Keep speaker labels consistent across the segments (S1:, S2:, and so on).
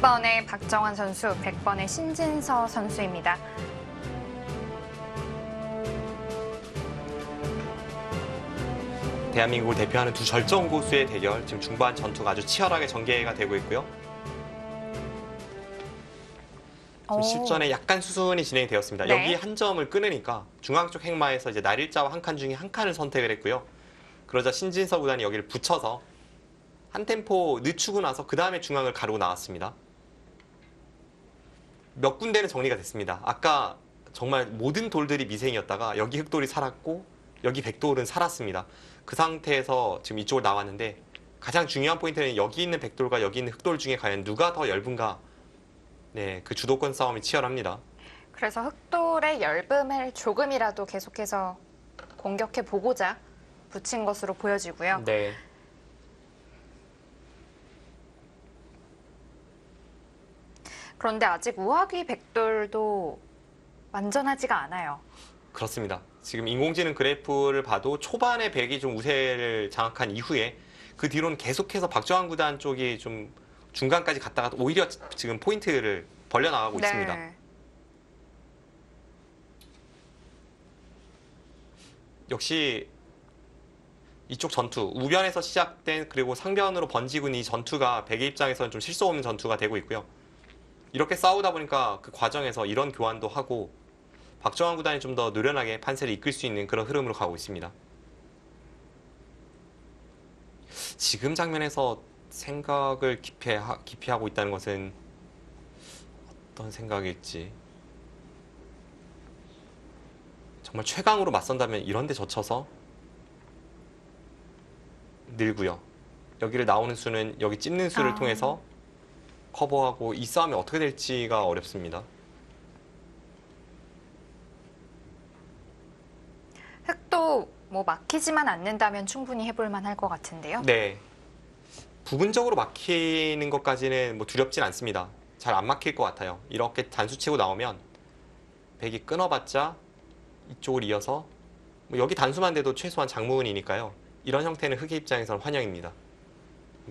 S1: 20번의 박정환 선수, 100번의 신진서 선수입니다.
S2: 대한민국을 대표하는 두 절정 고수의 대결, 지금 중반 전투가 아주 치열하게 전개가 되고 있고요. 지금 실전에 약간 수순이 진행이 되었습니다.
S1: 네.
S2: 여기 한 점을 끊으니까 중앙 쪽 행마에서 이제 날일자와 한 칸 중에 한 칸을 선택을 했고요. 그러자 신진서 구단이 여기를 붙여서 한 템포 늦추고 나서 그 다음에 중앙을 가르고 나왔습니다. 몇 군데는 정리가 됐습니다. 아까 정말 모든 돌들이 미생이었다가 여기 흑돌이 살았고 여기 백돌은 살았습니다. 그 상태에서 지금 이쪽으로 나왔는데 가장 중요한 포인트는 여기 있는 백돌과 여기 있는 흑돌 중에 과연 누가 더 엷은가. 네, 그 주도권 싸움이 치열합니다.
S1: 그래서 흑돌의 엷음을 조금이라도 계속해서 공격해 보고자 붙인 것으로 보여지고요.
S2: 네.
S1: 그런데 아직 우하귀 백돌도 완전하지가 않아요.
S2: 그렇습니다. 지금 인공지능 그래프를 봐도 초반에 백이 좀 우세를 장악한 이후에 그 뒤로는 계속해서 박정환 구단 쪽이 좀 중간까지 갔다가 오히려 지금 포인트를 벌려나가고 있습니다. 역시 이쪽 전투, 우변에서 시작된 그리고 상변으로 번지고 있는 이 전투가 백의 입장에서는 좀 실수 없는 전투가 되고 있고요. 이렇게 싸우다 보니까 그 과정에서 이런 교환도 하고 박정환 구단이 좀 더 노련하게 판세를 이끌 수 있는 그런 흐름으로 가고 있습니다. 지금 장면에서 생각을 깊이 하고 있다는 것은 어떤 생각일지. 정말 최강으로 맞선다면 이런 데 젖혀서 늘고요. 여기를 나오는 수는 여기 찝는 수를 통해서 커버하고 이 싸움이 어떻게 될지가 어렵습니다.
S1: 흑도 뭐 막히지만 않는다면 충분히 해볼 만할 것 같은데요.
S2: 네. 부분적으로 막히는 것까지는 뭐 두렵진 않습니다. 잘 안 막힐 것 같아요. 이렇게 단수 치고 나오면 백이 끊어봤자 이쪽을 이어서 뭐 여기 단수만 돼도 최소한 장문이니까요. 이런 형태는 흑의 입장에서는 환영입니다.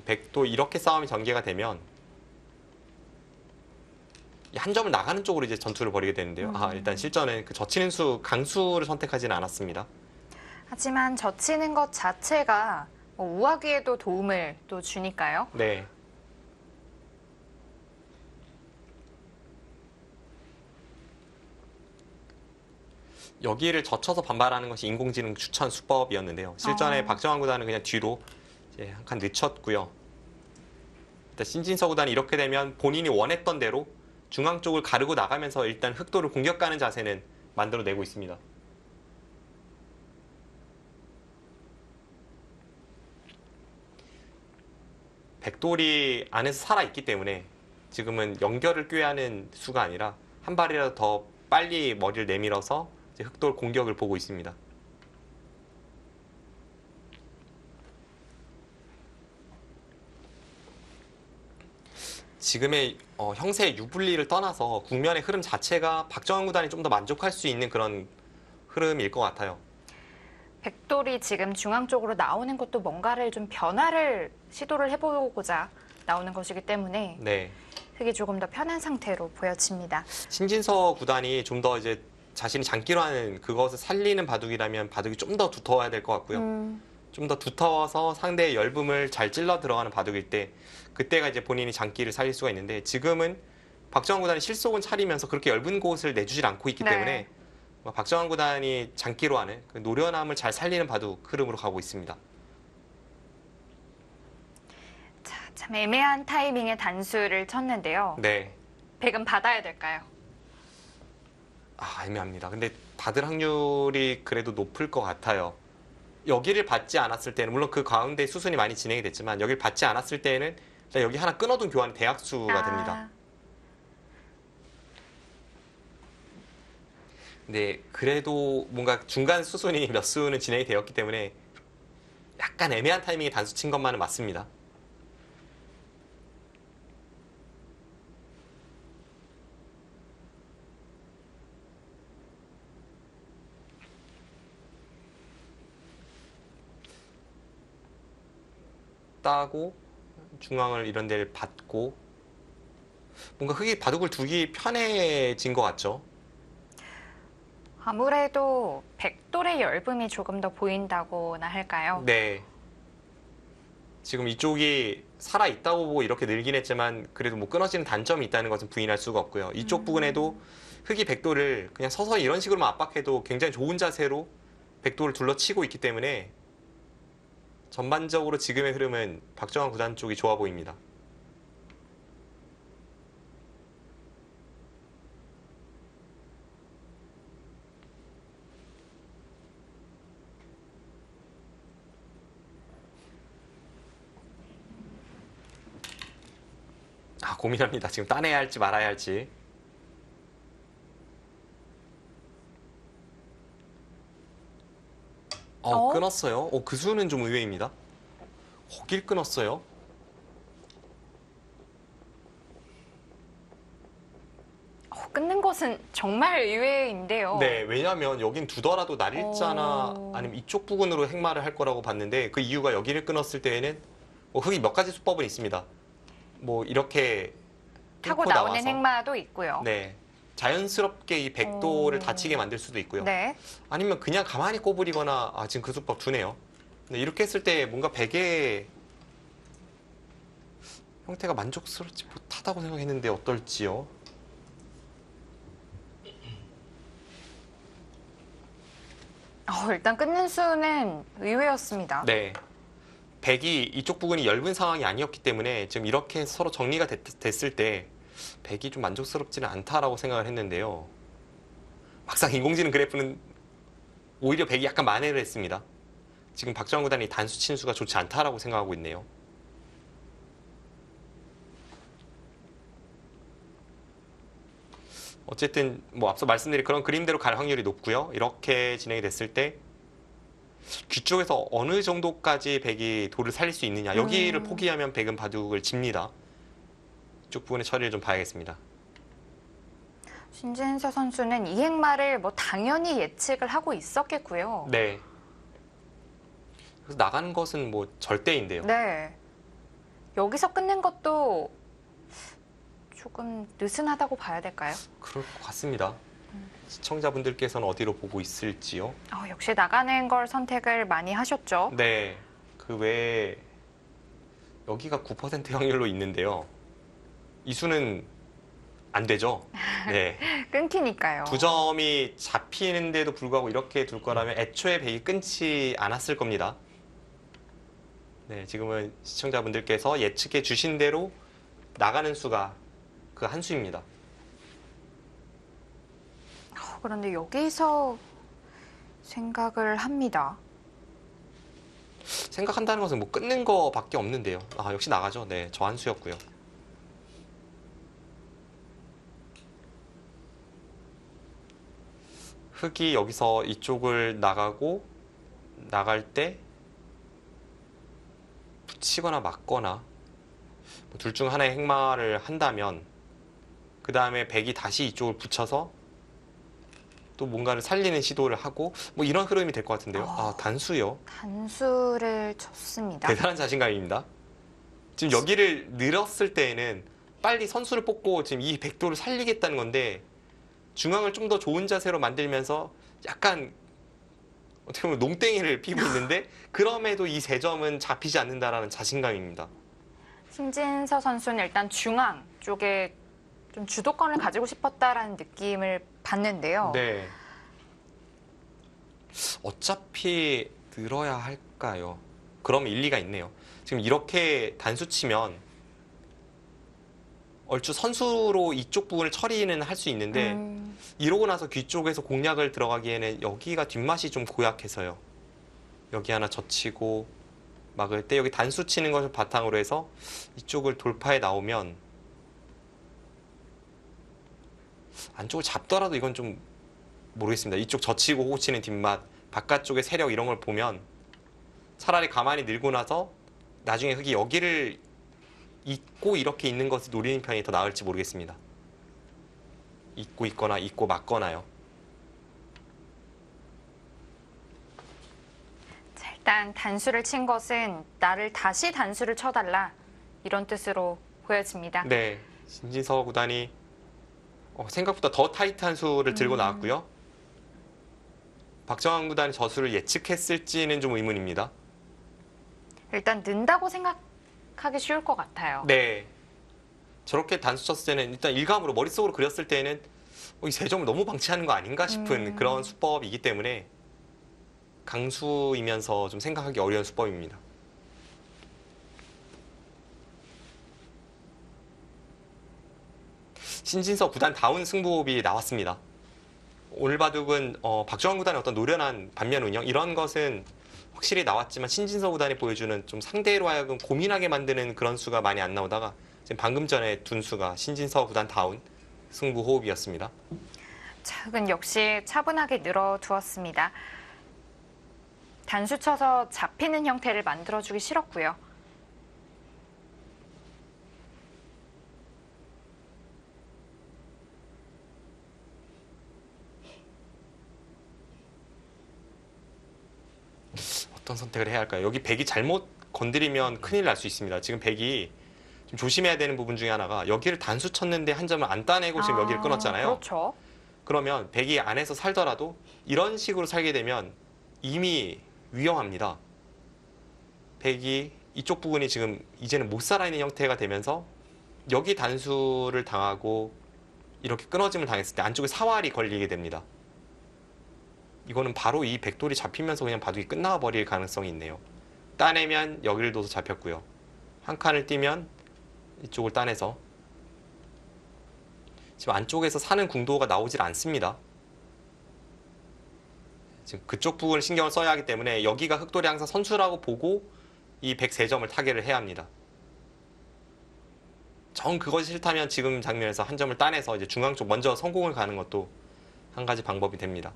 S2: 백도 이렇게 싸움이 전개가 되면 한 점을 나가는 쪽으로 이제 전투를 벌이게 되는데요. 일단 실전은 그 젖히는 수, 강수를 선택하지는 않았습니다.
S1: 하지만 젖히는 것 자체가 뭐 우하귀에도 도움을 또 주니까요.
S2: 네. 여기를 젖혀서 반발하는 것이 인공지능 추천 수법이었는데요. 실전에 박정환 구단은 그냥 뒤로 이제 한 칸 늦췄고요. 일단 신진서 구단이 이렇게 되면 본인이 원했던 대로 중앙 쪽을 가르고 나가면서 일단 흑도를 공격가는 자세는 만들어내고 있습니다. 백돌이 안에서 살아있기 때문에 지금은 연결을 꾀하는 수가 아니라 한 발이라도 더 빨리 머리를 내밀어서 이제 흑돌 공격을 보고 있습니다. 지금의 형세의 유불리를 떠나서 국면의 흐름 자체가 박정환 구단이 좀 더 만족할 수 있는 그런 흐름일 것 같아요.
S1: 백돌이 지금 중앙 쪽으로 나오는 것도 뭔가를 좀 변화를 시도를 해보고자 나오는 것이기 때문에
S2: 네.
S1: 흑이 조금 더 편한 상태로 보여집니다.
S2: 신진서 구단이 좀 더 이제 자신이 장기로 하는 그것을 살리는 바둑이라면 바둑이 좀 더 두터워야 될 것 같고요. 좀 더 두터워서 상대의 열분을 잘 찔러 들어가는 바둑일 때 그때가 이제 본인이 장기를 살릴 수가 있는데 지금은 박정환 구단이 실속은 차리면서 그렇게 얇은 곳을 내주질 않고 있기 때문에 박정환 구단이 장기로 하는 그 노련함을 잘 살리는 바둑 흐름으로 가고 있습니다.
S1: 자, 참 애매한 타이밍에 단수를 쳤는데요.
S2: 네.
S1: 백은 받아야 될까요?
S2: 애매합니다. 근데 받을 확률이 그래도 높을 것 같아요. 여기를 받지 않았을 때는 물론 그 가운데 수순이 많이 진행이 됐지만 여기를 받지 않았을 때는 여기 하나 끊어둔 교환이 대학수가 됩니다. 네, 그래도 뭔가 중간 수순이 몇 수는 진행이 되었기 때문에 약간 애매한 타이밍에 단수 친 것만은 맞습니다. 따고 중앙을 이런 데를 받고 뭔가 흙이 바둑을 두기 편해진 것 같죠.
S1: 아무래도 백돌의 열음이 조금 더 보인다고나 할까요?
S2: 네. 지금 이쪽이 살아 있다고 보고 이렇게 늘긴 했지만 그래도 뭐 끊어지는 단점이 있다는 것은 부인할 수가 없고요. 이쪽 부분에도 흙이 백돌을 그냥 서서히 이런 식으로만 압박해도 굉장히 좋은 자세로 백돌을 둘러치고 있기 때문에 전반적으로 지금의 흐름은 박정환 구단 쪽이 좋아 보입니다. 고민합니다. 지금 따내야 할지 말아야 할지. 끊었어요. 그 수는 좀 의외입니다. 거길 끊었어요.
S1: 끊는 것은 정말 의외인데요.
S2: 네, 왜냐하면 여긴 두더라도 날일자나 아니면 이쪽 부근으로 행마를 할 거라고 봤는데 그 이유가 여기를 끊었을 때에는 흙이 몇 가지 수법은 있습니다. 뭐 이렇게
S1: 타고
S2: 뚫고
S1: 나오는
S2: 나와서
S1: 행마도 있고요.
S2: 네, 자연스럽게 이 백도를 다치게 만들 수도 있고요.
S1: 네.
S2: 아니면 그냥 가만히 꼬부리거나 지금 그 수법 두네요. 네, 이렇게 했을 때 뭔가 백의 형태가 만족스럽지 못하다고 생각했는데 어떨지요?
S1: 일단 끊는 수는 의외였습니다.
S2: 네. 백이 이쪽 부분이 엷은 상황이 아니었기 때문에 지금 이렇게 서로 정리가 됐을 때 백이 좀 만족스럽지는 않다라고 생각을 했는데요. 막상 인공지능 그래프는 오히려 백이 약간 만회를 했습니다. 지금 박정환 구단이 단수 친수가 좋지 않다라고 생각하고 있네요. 어쨌든 뭐 앞서 말씀드린 그런 그림대로 갈 확률이 높고요. 이렇게 진행이 됐을 때 귀 쪽에서 어느 정도까지 백이 돌을 살릴 수 있느냐. 여기를 포기하면 백은 바둑을 집니다. 이쪽 부분의 처리를 좀 봐야겠습니다.
S1: 신진서 선수는 이 행마를 뭐 당연히 예측을 하고 있었겠고요.
S2: 네. 그래서 나가는 것은 뭐 절대인데요.
S1: 네. 여기서 끊는 것도 조금 느슨하다고 봐야 될까요?
S2: 그럴 것 같습니다. 시청자분들께서는 어디로 보고 있을지요?
S1: 역시 나가는 걸 선택을 많이 하셨죠.
S2: 네. 그 외에 여기가 9% 확률로 있는데요. 이 수는 안 되죠. 네.
S1: 끊기니까요.
S2: 두 점이 잡히는데도 불구하고 이렇게 둘 거라면 애초에 백이 끊지 않았을 겁니다. 네, 지금은 시청자분들께서 예측해 주신 대로 나가는 수가 그 한 수입니다.
S1: 그런데 여기서 생각을 합니다.
S2: 생각한다는 것은 뭐 끊는 거밖에 없는데요. 역시 나가죠. 네, 저 한 수였고요. 흙이 여기서 이쪽을 나가고 나갈 때 붙이거나 막거나 뭐 둘 중 하나의 행마를 한다면 그 다음에 백이 다시 이쪽을 붙여서 또 뭔가를 살리는 시도를 하고 뭐 이런 흐름이 될 것 같은데요. 단수요.
S1: 단수를 쳤습니다.
S2: 대단한 자신감입니다. 지금 여기를 늘었을 때에는 빨리 선수를 뽑고 지금 이 백도를 살리겠다는 건데 중앙을 좀 더 좋은 자세로 만들면서 약간 어떻게 보면 농땡이를 피고 있는데 그럼에도 이 세 점은 잡히지 않는다라는 자신감입니다.
S1: 신진서 선수는 일단 중앙 쪽에 좀 주도권을 가지고 싶었다라는 느낌을 받는데요.
S2: 네. 어차피 늘어야 할까요? 그럼 일리가 있네요. 지금 이렇게 단수 치면 얼추 선수로 이쪽 부분을 처리는 할 수 있는데 이러고 나서 귀 쪽에서 공략을 들어가기에는 여기가 뒷맛이 좀 고약해서요. 여기 하나 젖히고 막을 때 여기 단수 치는 것을 바탕으로 해서 이쪽을 돌파해 나오면 안쪽을 잡더라도 이건 좀 모르겠습니다. 이쪽 젖히고 호구 치는 뒷맛, 바깥쪽의 세력 이런 걸 보면 차라리 가만히 늘고 나서 나중에 흙이 여기를 잇고 이렇게 있는 것을 노리는 편이 더 나을지 모르겠습니다. 잇고 있거나 잇고 맞거나요.
S1: 자, 일단 단수를 친 것은 나를 다시 단수를 쳐달라 이런 뜻으로 보여집니다.
S2: 네. 신진서 구단이 생각보다 더 타이트한 수를 들고 나왔고요. 박정환 구단이 저 수를 예측했을지는 좀 의문입니다.
S1: 일단 는다고 생각하기 쉬울 것 같아요.
S2: 네. 저렇게 단수 쳤을 때는 일단 일감으로 머릿속으로 그렸을 때는 이 세 점을 너무 방치하는 거 아닌가 싶은 그런 수법이기 때문에 강수이면서 좀 생각하기 어려운 수법입니다. 신진서 구단 다운 승부호흡이 나왔습니다. 오늘 바둑은 박정환 구단의 어떤 노련한 반면 운영 이런 것은 확실히 나왔지만 신진서 구단이 보여주는 좀 상대로 하여금 고민하게 만드는 그런 수가 많이 안 나오다가 지금 방금 전에 둔 수가 신진서 구단 다운 승부 호흡이었습니다.
S1: 작은 역시 차분하게 늘어두었습니다. 단수 쳐서 잡히는 형태를 만들어주기 싫었고요.
S2: 어떤 선택을 해야 할까요? 여기 백이 잘못 건드리면 큰일 날 수 있습니다. 지금 백이 좀 조심해야 되는 부분 중에 하나가 여기를 단수 쳤는데 한 점을 안 따내고 지금 여기를 끊었잖아요.
S1: 그렇죠.
S2: 그러면 백이 안에서 살더라도 이런 식으로 살게 되면 이미 위험합니다. 백이 이쪽 부분이 지금 이제는 못 살아있는 형태가 되면서 여기 단수를 당하고 이렇게 끊어짐을 당했을 때 안쪽에 사활이 걸리게 됩니다. 이거는 바로 이 백돌이 잡히면서 그냥 바둑이 끝나버릴 가능성이 있네요. 따내면 여기를 둬서 잡혔고요. 한 칸을 띄면 이쪽을 따내서 지금 안쪽에서 사는 궁도가 나오질 않습니다. 지금 그쪽 부분을 신경을 써야 하기 때문에 여기가 흑돌이 항상 선수라고 보고 이 103점을 타개를 해야 합니다. 정 그것이 싫다면 지금 장면에서 한 점을 따내서 이제 중앙 쪽 먼저 성공을 가는 것도 한 가지 방법이 됩니다.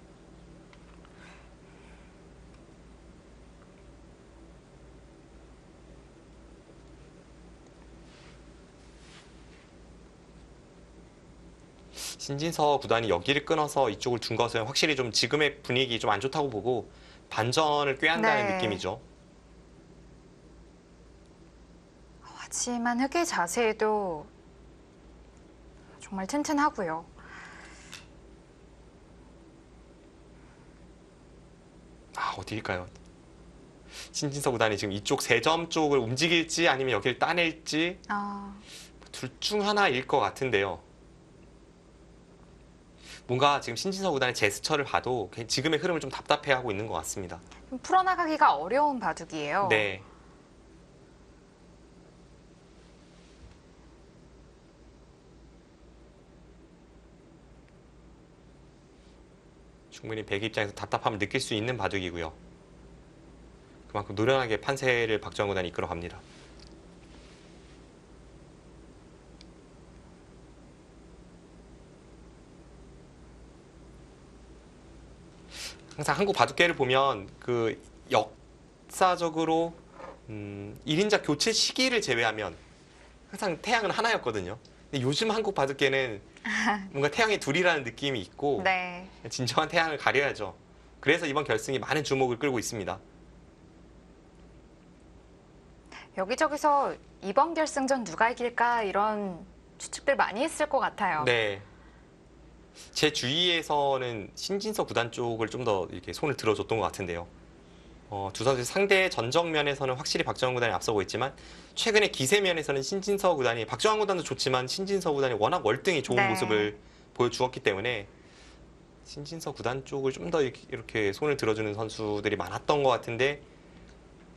S2: 신진서 구단이 여기를 끊어서 이쪽을 둔 것은 확실히 좀 지금의 분위기 좀 안 좋다고 보고 반전을 꾀한다는
S1: 네.
S2: 느낌이죠.
S1: 하지만 흑의 자세도 정말 튼튼하고요.
S2: 어디일까요? 신진서 구단이 지금 이쪽 3점 쪽을 움직일지 아니면 여기를 따낼지 둘 중 하나일 것 같은데요. 뭔가 지금 신진서 구단의 제스처를 봐도 지금의 흐름을 좀 답답해하고 있는 것 같습니다.
S1: 좀 풀어나가기가 어려운 바둑이에요.
S2: 네. 충분히 백의 입장에서 답답함을 느낄 수 있는 바둑이고요. 그만큼 노련하게 판세를 박정환 구단이 이끌어갑니다. 항상 한국 바둑계를 보면 그 역사적으로 1인자 교체 시기를 제외하면 항상 태양은 하나였거든요. 근데 요즘 한국 바둑계는 뭔가 태양이 둘이라는 느낌이 있고
S1: 네.
S2: 진정한 태양을 가려야죠. 그래서 이번 결승이 많은 주목을 끌고 있습니다.
S1: 여기저기서 이번 결승전 누가 이길까 이런 추측들 많이 했을 것 같아요.
S2: 네. 제 주위에서는 신진서 구단 쪽을 좀 더 이렇게 손을 들어줬던 것 같은데요. 두 선수 상대 전적면에서는 확실히 박정환 구단이 앞서고 있지만 최근에 기세면에서는 신진서 구단이 박정환 구단도 좋지만 신진서 구단이 워낙 월등히 좋은
S1: 네.
S2: 모습을 보여주었기 때문에 신진서 구단 쪽을 좀 더 이렇게 손을 들어주는 선수들이 많았던 것 같은데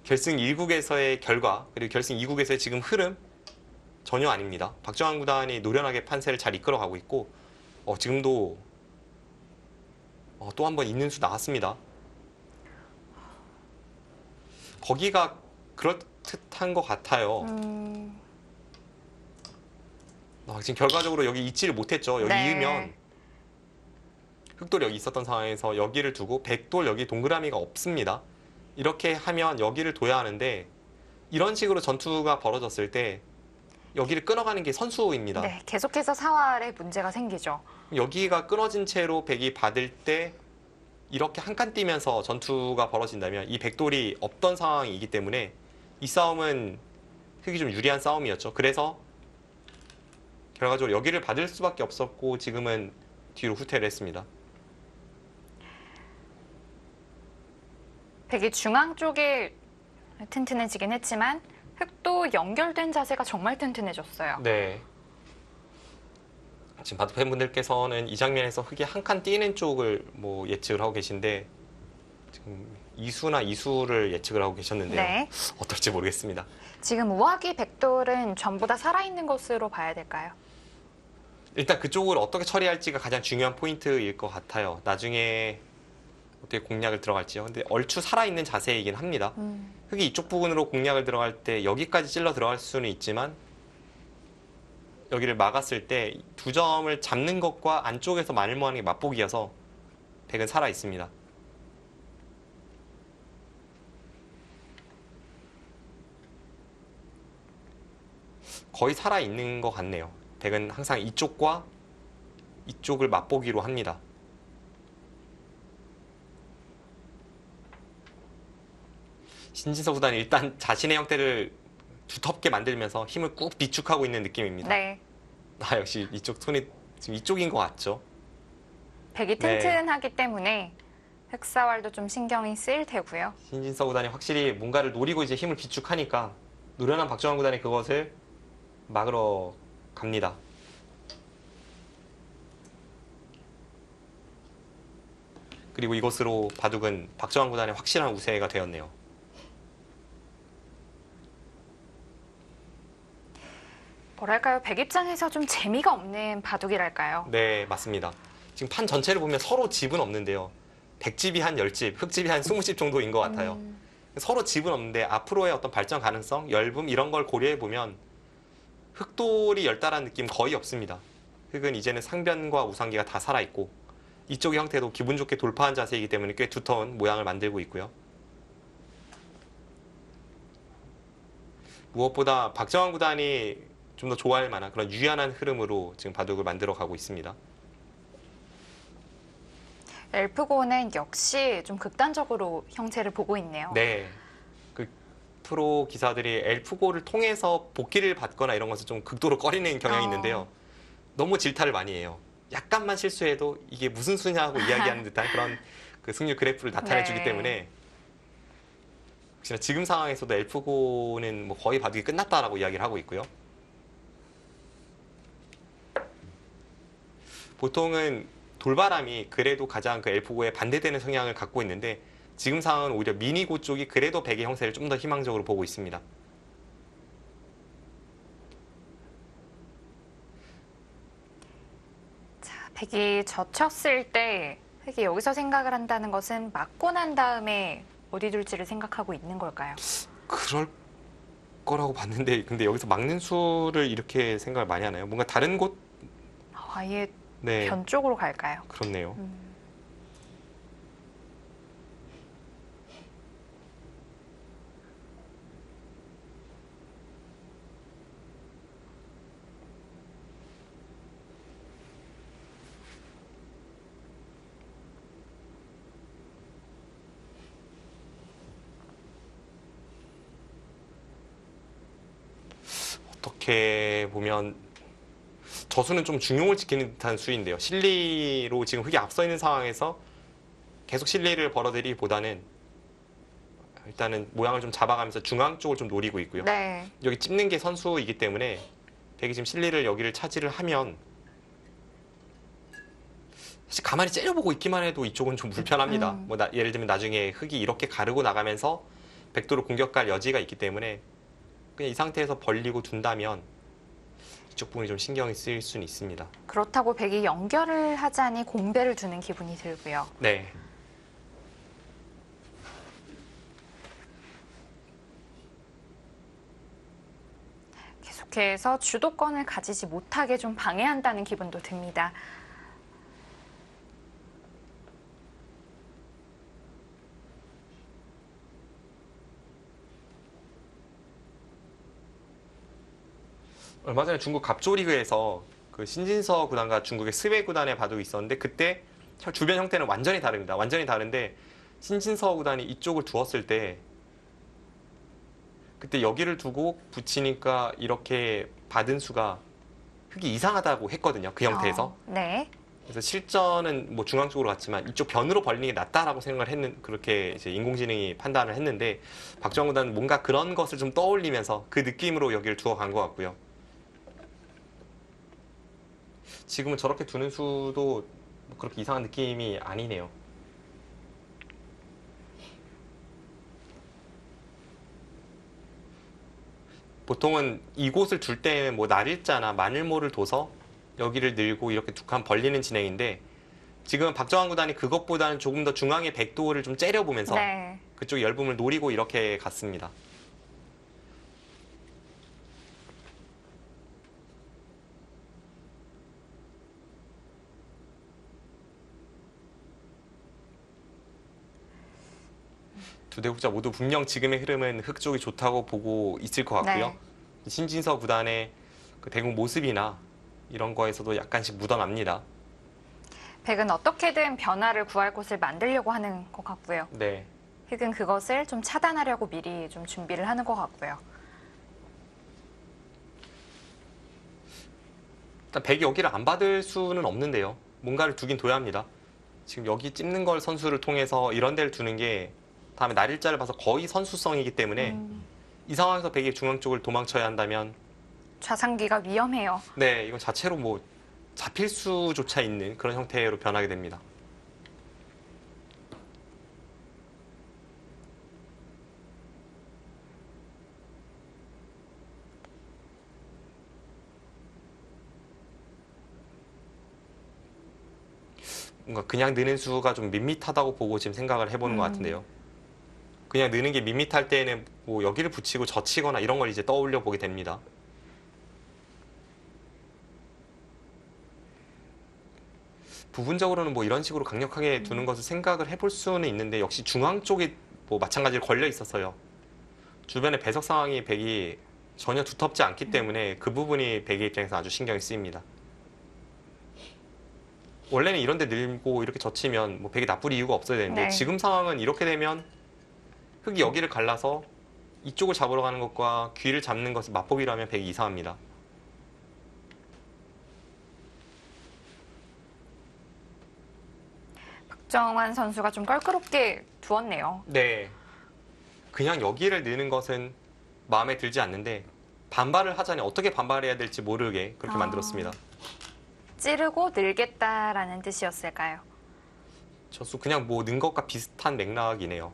S2: 결승 1국에서의 결과 그리고 결승 2국에서의 지금 흐름 전혀 아닙니다. 박정환 구단이 노련하게 판세를 잘 이끌어가고 있고 지금도 또 한 번 있는 수 나왔습니다. 거기가 그렇듯한 것 같아요. 지금 결과적으로 여기 있지를 못했죠. 여기
S1: 네.
S2: 이으면 흑돌이 여기 있었던 상황에서 여기를 두고 백돌 여기 동그라미가 없습니다. 이렇게 하면 여기를 둬야 하는데 이런 식으로 전투가 벌어졌을 때 여기를 끊어가는 게 선수입니다.
S1: 네, 계속해서 사활에 문제가 생기죠.
S2: 여기가 끊어진 채로 백이 받을 때 이렇게 한 칸 뛰면서 전투가 벌어진다면 이 백돌이 없던 상황이기 때문에 이 싸움은 흑이 좀 유리한 싸움이었죠. 그래서 그래가지고 여기를 받을 수밖에 없었고 지금은 뒤로 후퇴를 했습니다.
S1: 백이 중앙 쪽에 튼튼해지긴 했지만 흙도 연결된 자세가 정말 튼튼해졌어요.
S2: 네. 지금 바둑 팬분들께서는 이 장면에서 흙이 한 칸 띄는 쪽을 뭐 예측을 하고 계신데 지금 이수나 이수를 예측을 하고 계셨는데요.
S1: 네.
S2: 어떨지 모르겠습니다.
S1: 지금 우아기 백돌은 전부 다 살아있는 것으로 봐야 될까요?
S2: 일단 그쪽을 어떻게 처리할지가 가장 중요한 포인트일 것 같아요. 나중에 어떻게 공략을 들어갈지요. 근데 얼추 살아있는 자세이긴 합니다. 흙이 이쪽 부분으로 공략을 들어갈 때 여기까지 찔러 들어갈 수는 있지만 여기를 막았을 때 두 점을 잡는 것과 안쪽에서 마늘모하는 게 맛보기여서 백은 살아있습니다. 거의 살아있는 것 같네요. 백은 항상 이쪽과 이쪽을 맛보기로 합니다. 신진서 구단이 일단 자신의 형태를 두텁게 만들면서 힘을 꾹 비축하고 있는 느낌입니다.
S1: 네.
S2: 아, 역시 이쪽 손이 지금 이쪽인 것 같죠?
S1: 백이
S2: 네.
S1: 튼튼하기 때문에 흑사활도 좀 신경이 쓰일 테고요.
S2: 신진서 구단이 확실히 뭔가를 노리고 이제 힘을 비축하니까 노련한 박정환 구단이 그것을 막으러 갑니다. 그리고 이것으로 바둑은 박정환 구단의 확실한 우세가 되었네요.
S1: 뭐랄까요? 백 입장에서 좀 재미가 없는 바둑이랄까요?
S2: 네, 맞습니다. 지금 판 전체를 보면 서로 집은 없는데요. 백집이 한 10집, 흑집이 한 20집 정도인 것 같아요. 서로 집은 없는데 앞으로의 어떤 발전 가능성, 열분 이런 걸 고려해 보면 흑돌이 열달한 느낌 거의 없습니다. 흑은 이제는 상변과 우상기가 다 살아있고 이쪽의 형태도 기분 좋게 돌파한 자세이기 때문에 꽤 두터운 모양을 만들고 있고요. 무엇보다 박정환 구단이 좀 더 좋아할 만한 그런 유연한 흐름으로 지금 바둑을 만들어 가고 있습니다.
S1: 엘프고는 역시 좀 극단적으로 형태를 보고 있네요.
S2: 네. 그 프로 기사들이 엘프고를 통해서 복귀를 받거나 이런 것을 좀 극도로 꺼리는 경향이 있는데요. 너무 질타를 많이 해요. 약간만 실수해도 이게 무슨 수냐고 이야기하는 듯한 그런 그 승률 그래프를 나타내 주기
S1: 네.
S2: 때문에 혹시나 지금 상황에서도 엘프고는 뭐 거의 바둑이 끝났다라고 이야기를 하고 있고요. 보통은 돌바람이 그래도 가장 그 엘프고에 반대되는 성향을 갖고 있는데 지금 상황은 오히려 미니고 쪽이 그래도 백의 형세를 좀 더 희망적으로 보고 있습니다.
S1: 자, 백이 젖혔을 때 흑이 여기서 생각을 한다는 것은 맞고 난 다음에 어디 둘지를 생각하고 있는 걸까요?
S2: 그럴 거라고 봤는데 근데 여기서 막는 수를 이렇게 생각을 많이 하나요? 뭔가 다른 곳?
S1: 아예
S2: 네,
S1: 변 쪽으로 갈까요?
S2: 그렇네요. 어떻게 보면 저수는 좀 중용을 지키는 듯한 수인데요. 실리로 지금 흑이 앞서 있는 상황에서 계속 실리를 벌어들이기보다는 일단은 모양을 좀 잡아가면서 중앙 쪽을 좀 노리고 있고요.
S1: 네.
S2: 여기 찝는 게 선수이기 때문에 백이 지금 실리를 여기를 차지를 하면 사실 가만히 째려보고 있기만 해도 이쪽은 좀 불편합니다. 뭐 예를 들면 나중에 흑이 이렇게 가르고 나가면서 백도로 공격할 여지가 있기 때문에 그냥 이 상태에서 벌리고 둔다면 이쪽 부분이 좀 신경이 쓰일 수는 있습니다.
S1: 그렇다고 백이 연결을 하자니 공배를 두는 기분이 들고요.
S2: 네.
S1: 계속해서 주도권을 가지지 못하게 좀 방해한다는 기분도 듭니다.
S2: 얼마 전에 중국 갑조리그에서 그 신진서 구단과 중국의 스웨 구단의 바둑이 있었는데 그때 주변 형태는 완전히 다릅니다. 완전히 다른데 신진서 구단이 이쪽을 두었을 때 그때 여기를 두고 붙이니까 이렇게 받은 수가 흙이 이상하다고 했거든요. 그 형태에서.
S1: 네.
S2: 그래서 실전은 뭐 중앙 쪽으로 갔지만 이쪽 변으로 벌리는 게 낫다라고 생각을 했는 그렇게 이제 인공지능이 판단을 했는데 박정환 구단은 뭔가 그런 것을 좀 떠올리면서 그 느낌으로 여기를 두어 간 것 같고요. 지금은 저렇게 두는 수도 뭐 그렇게 이상한 느낌이 아니네요. 보통은 이곳을 둘 때 뭐 날일자나 마늘모를 둬서 여기를 늘고 이렇게 두 칸 벌리는 진행인데 지금은 박정환 구단이 그것보다는 조금 더 중앙의 백도를 좀 째려보면서
S1: 네.
S2: 그쪽 열분을 노리고 이렇게 갔습니다. 두 대국자 모두 분명 지금의 흐름은 흙 쪽이 좋다고 보고 있을 것 같고요.
S1: 네.
S2: 신진서 구단의 그 대국 모습이나 이런 거에서도 약간씩 묻어납니다.
S1: 백은 어떻게든 변화를 구할 곳을 만들려고 하는 것 같고요.
S2: 네.
S1: 흑은 그것을 좀 차단하려고 미리 좀 준비를 하는 것 같고요.
S2: 일단 백이 여기를 안 받을 수는 없는데요. 뭔가를 두긴 둬야 합니다. 지금 여기 찝는 걸 선수를 통해서 이런 데를 두는 게 다음에 날일자를 봐서 거의 선수성이기 때문에 이 상황에서 백이 중앙 쪽을 도망쳐야 한다면
S1: 좌상기가 위험해요.
S2: 네, 이건 자체로 뭐 잡힐 수조차 있는 그런 형태로 변하게 됩니다. 뭔가 그냥 느는 수가 좀 밋밋하다고 보고 지금 생각을 해보는 것 같은데요. 그냥 느는 게 밋밋할 때에는 뭐 여기를 붙이고 젖히거나 이런 걸 이제 떠올려 보게 됩니다. 부분적으로는 뭐 이런 식으로 강력하게 두는 것을 생각을 해볼 수는 있는데 역시 중앙 쪽이 뭐 마찬가지로 걸려 있어서요. 주변의 배석 상황이 백이 전혀 두텁지 않기 때문에 그 부분이 백의 입장에서 아주 신경이 쓰입니다. 원래는 이런 데 늘고 이렇게 젖히면 뭐 백이 나쁠 이유가 없어야 되는데
S1: 네.
S2: 지금 상황은 이렇게 되면 흙이 여기를 갈라서 이쪽을 잡으러 가는 것과 귀를 잡는 것을 맞보기로 하면 백이 이상합니다.
S1: 박정환 선수가 좀 껄끄럽게 두었네요.
S2: 네. 그냥 여기를 느는 것은 마음에 들지 않는데 반발을 하자니 어떻게 반발해야 될지 모르게 그렇게 만들었습니다.
S1: 찌르고 늘겠다라는 뜻이었을까요?
S2: 저수 그냥 뭐 는 것과 비슷한 맥락이네요.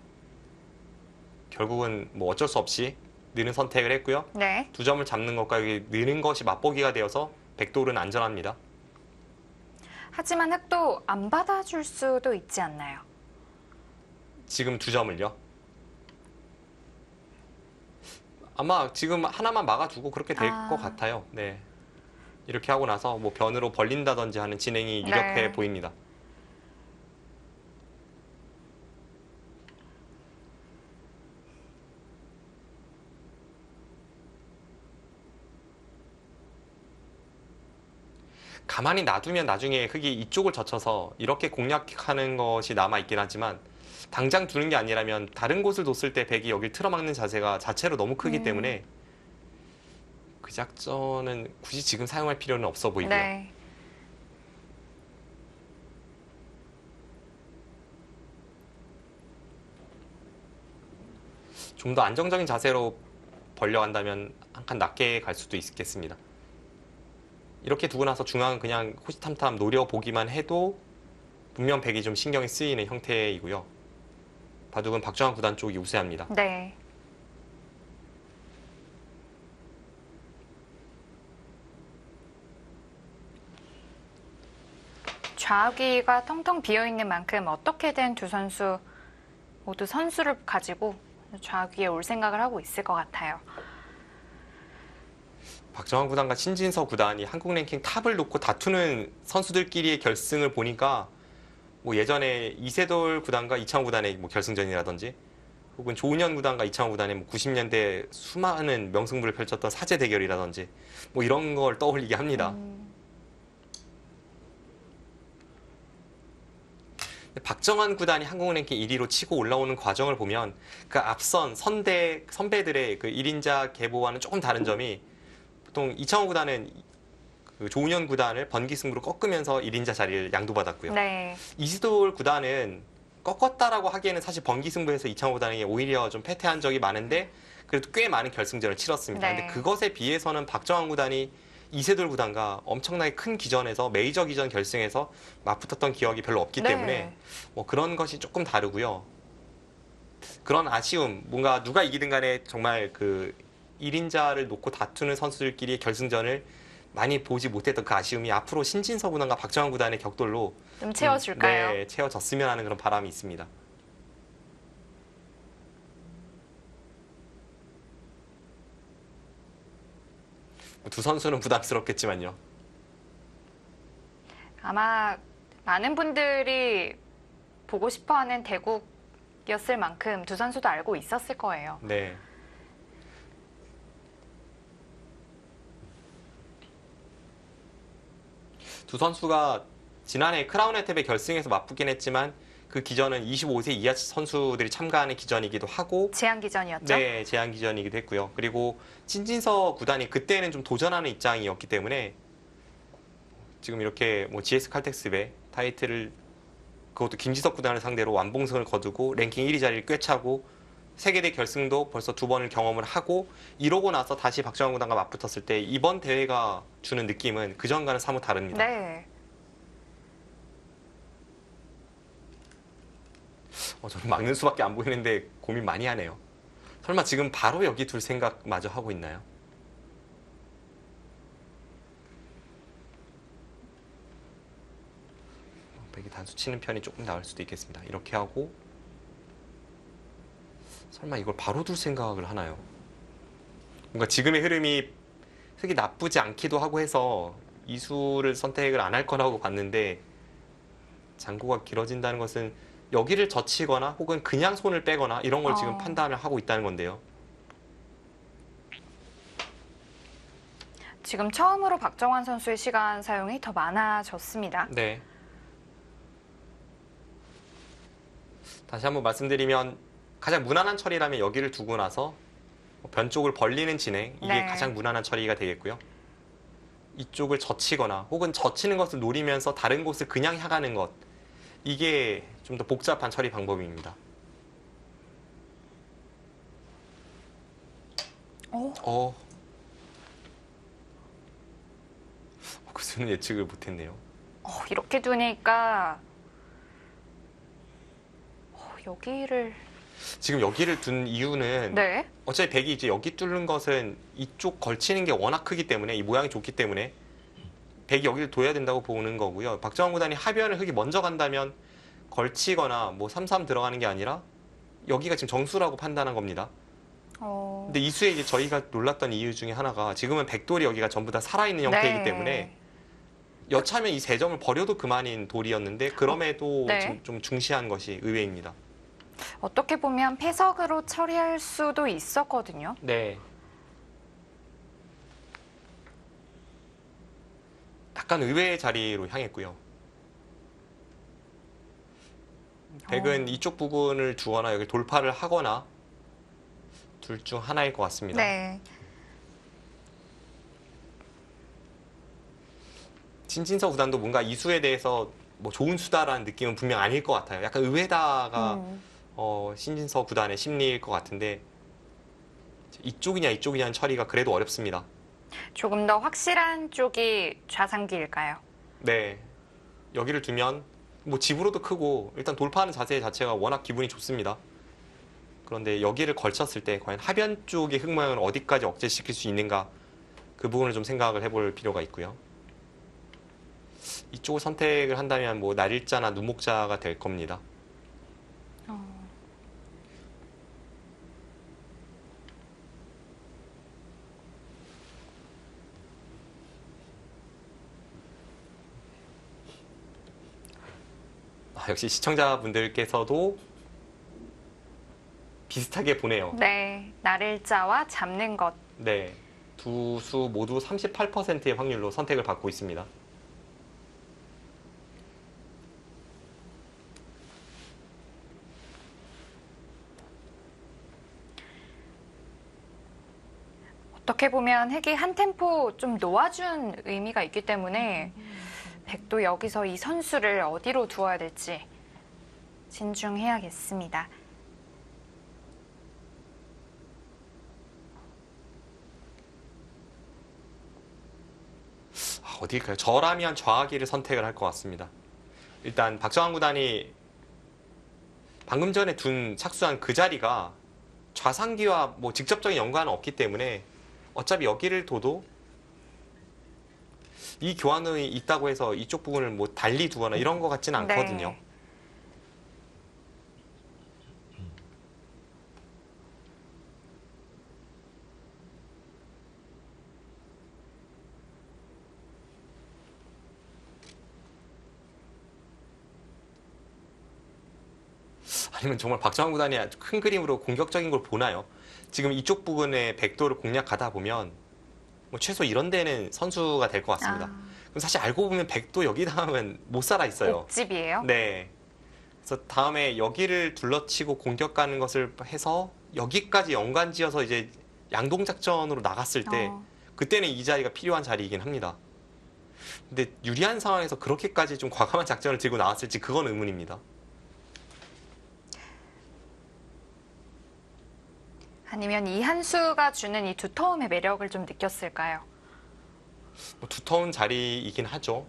S2: 결국은 뭐 어쩔 수 없이 느는 선택을 했고요.
S1: 네.
S2: 두 점을 잡는 것과 여기 느는 것이 맞보기가 되어서 백돌은 안전합니다.
S1: 하지만 흑도 안 받아줄 수도 있지 않나요?
S2: 지금 두 점을요. 아마 지금 하나만 막아두고 그렇게 될 것 같아요. 네. 이렇게 하고 나서 뭐 변으로 벌린다든지 하는 진행이 유력해
S1: 네.
S2: 보입니다. 가만히 놔두면 나중에 흙이 이쪽을 젖혀서 이렇게 공략하는 것이 남아있긴 하지만 당장 두는 게 아니라면 다른 곳을 뒀을 때 백이 여길 틀어막는 자세가 자체로 너무 크기 때문에 그 작전은 굳이 지금 사용할 필요는 없어 보이고요.
S1: 네.
S2: 좀 더 안정적인 자세로 벌려간다면 한 칸 낮게 갈 수도 있겠습니다. 이렇게 두고 나서 중앙은 그냥 호시탐탐 노려보기만 해도 분명 백이 좀 신경이 쓰이는 형태이고요. 바둑은 박정환 구단 쪽이 우세합니다.
S1: 네. 좌우기가 텅텅 비어있는 만큼 어떻게든 두 선수 모두 선수를 가지고 좌우기에 올 생각을 하고 있을 것 같아요.
S2: 박정환 구단과 신진서 구단이 한국 랭킹 탑을 놓고 다투는 선수들끼리의 결승을 보니까 뭐 예전에 이세돌 구단과 이창호 구단의 뭐 결승전이라든지 혹은 조은현 구단과 이창호 구단의 뭐 90년대 수많은 명승부를 펼쳤던 사제 대결이라든지 뭐 이런 걸 떠올리게 합니다. 박정환 구단이 한국 랭킹 1위로 치고 올라오는 과정을 보면 그 앞선 선배들의 그 1인자 계보와는 조금 다른 점이 보통 이창호 구단은 그 조은현 구단을 번기 승부로 꺾으면서 1인자 자리를 양도받았고요.
S1: 네.
S2: 이스돌 구단은 꺾었다라고 하기에는 사실 번기 승부에서 이창호 구단에게 오히려 좀 패퇴한 적이 많은데 그래도 꽤 많은 결승전을 치렀습니다.
S1: 네.
S2: 근데 그것에 비해서는 박정환 구단이 이세돌 구단과 엄청나게 큰 기전에서 메이저 기전 결승에서 맞붙었던 기억이 별로 없기
S1: 네.
S2: 때문에 뭐 그런 것이 조금 다르고요. 그런 아쉬움, 뭔가 누가 이기든 간에 정말 그 1인자를 놓고 다투는 선수들끼리의 결승전을 많이 보지 못했던 그 아쉬움이 앞으로 신진서 구단과 박정환 구단의 격돌로
S1: 좀 채워줄까요?
S2: 네, 채워졌으면 하는 그런 바람이 있습니다. 두 선수는 부담스럽겠지만요.
S1: 아마 많은 분들이 보고 싶어하는 대국이었을 만큼 두 선수도 알고 있었을 거예요.
S2: 네. 두 선수가 지난해 크라운 혜택의 결승에서 맞붙긴 했지만 그 기전은 25세 이하 선수들이 참가하는 기전이기도 하고
S1: 제한기전이었죠?
S2: 네, 제한 기전이기도 했고요. 그리고 신진서 구단이 그때는 좀 도전하는 입장이었기 때문에 지금 이렇게 뭐 GS 칼텍스배 타이틀을 그것도 김지석 구단을 상대로 완봉승을 거두고 랭킹 1위 자리를 꿰차고 세계대 결승도 벌써 2번을 경험을 하고 이러고 나서 다시 박정환 구단과 맞붙었을 때 이번 대회가 주는 느낌은 그전과는 사뭇 다릅니다.
S1: 네.
S2: 저는 막는 수밖에 안 보이는데 고민 많이 하네요. 설마 지금 바로 여기 둘 생각 마저 하고 있나요? 백이 단수 치는 편이 조금 나을 수도 있겠습니다. 이렇게 하고 설마 이걸 바로 둘 생각을 하나요? 뭔가 지금의 흐름이 흙이 나쁘지 않기도 하고 해서 이수를 선택을 안 할 거라고 봤는데 장고가 길어진다는 것은 여기를 젖히거나 혹은 그냥 손을 빼거나 이런 걸 지금 판단을 하고 있다는 건데요.
S1: 지금 처음으로 박정환 선수의 시간 사용이 더 많아졌습니다.
S2: 네. 다시 한번 말씀드리면 가장 무난한 처리라면 여기를 두고 나서 변 쪽을 벌리는 진행 이게
S1: 네.
S2: 가장 무난한 처리가 되겠고요. 이쪽을 젖히거나 혹은 젖히는 것을 노리면서 다른 곳을 그냥 향하는 것 이게 좀 더 복잡한 처리 방법입니다. 그 수는 예측을 못했네요.
S1: 이렇게 두니까 여기를
S2: 지금 여기를 둔 이유는
S1: 네.
S2: 어차피 백이 이제 여기 뚫는 것은 이쪽 걸치는 게 워낙 크기 때문에 이 모양이 좋기 때문에 백이 여기를 둬야 된다고 보는 거고요. 박정환 구단이 하변을 흙이 먼저 간다면 걸치거나 뭐 3-3 들어가는 게 아니라 여기가 지금 정수라고 판단한 겁니다. 근데 이수에 이제 저희가 놀랐던 이유 중에 하나가 지금은 백돌이 여기가 전부 다 살아있는 형태이기
S1: 네.
S2: 때문에 여차하면 이 세 점을 버려도 그만인 돌이었는데 그럼에도
S1: 네.
S2: 지금 좀 중시한 것이 의외입니다.
S1: 어떻게 보면 패석으로 처리할 수도 있었거든요.
S2: 네. 약간 의외의 자리로 향했고요. 백은 이쪽 부분을 두거나 여기 돌파를 하거나 둘 중 하나일 것 같습니다.
S1: 네.
S2: 신진서 구단도 뭔가 이수에 대해서 뭐 좋은 수다라는 느낌은 분명 아닐 것 같아요. 약간 의외다가 신진서 구단의 심리일 것 같은데 이쪽이냐 이쪽이냐는 처리가 그래도 어렵습니다.
S1: 조금 더 확실한 쪽이 좌상기일까요?
S2: 네. 여기를 두면 뭐 집으로도 크고 일단 돌파하는 자세 자체가 워낙 기분이 좋습니다. 그런데 여기를 걸쳤을 때 과연 하변 쪽의 흙 모양을 어디까지 억제시킬 수 있는가 그 부분을 좀 생각을 해볼 필요가 있고요. 이쪽을 선택을 한다면 뭐 날일자나 누목자가 될 겁니다. 역시 시청자분들께서도 비슷하게 보네요.
S1: 네. 날일자와 잡는 것.
S2: 네. 두 수 모두 38%의 확률로 선택을 받고 있습니다.
S1: 어떻게 보면 흑이 한 템포 좀 놓아준 의미가 있기 때문에 백도 여기서 이 선수를 어디로 두어야 될지 진중해야겠습니다.
S2: 어디일까요? 저라면 좌하기를 선택을 할 것 같습니다. 일단 박정환 구단이 방금 전에 둔 착수한 그 자리가 좌상기와 뭐 직접적인 연관은 없기 때문에 어차피 여기를 둬도 이 교환이 있다고 해서 이쪽 부분을 뭐 달리 두거나 이런 것 같지는 않거든요.
S1: 네.
S2: 아니면 정말 박정환 구단이 아주 큰 그림으로 공격적인 걸 보나요? 지금 이쪽 부분에 백도를 공략하다 보면 뭐 최소 이런 데는 선수가 될 것 같습니다. 그럼 사실 알고 보면 백도 여기다 하면 못 살아 있어요.
S1: 옥집이에요?
S2: 네. 그래서 다음에 여기를 둘러치고 공격 가는 것을 해서 여기까지 연관 지어서 이제 양동 작전으로 나갔을 때 그때는 이 자리가 필요한 자리이긴 합니다. 근데 유리한 상황에서 그렇게까지 좀 과감한 작전을 들고 나왔을지 그건 의문입니다.
S1: 아니면 이 한 수가 주는 이 두터움의 매력을 좀 느꼈을까요?
S2: 뭐 두터운 자리이긴 하죠.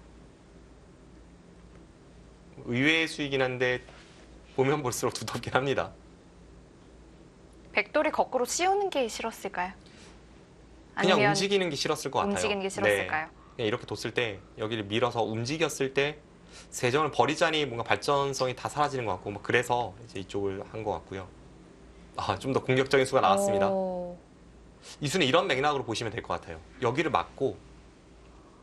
S2: 의외의 수이긴 한데 보면 볼수록 두텁긴 합니다.
S1: 백돌이 거꾸로 씌우는 게 싫었을까요?
S2: 그냥
S1: 아니면
S2: 움직이는 게 싫었을 것 같아요.
S1: 움직이는 게 싫었을까요?
S2: 네. 그냥 이렇게 뒀을 때 여기를 밀어서 움직였을 때 세정을 버리자니 뭔가 발전성이 다 사라지는 것 같고 뭐 그래서 이제 이쪽을 한 것 같고요. 좀 더 공격적인 수가 나왔습니다. 이 수는 이런 맥락으로 보시면 될 것 같아요. 여기를 막고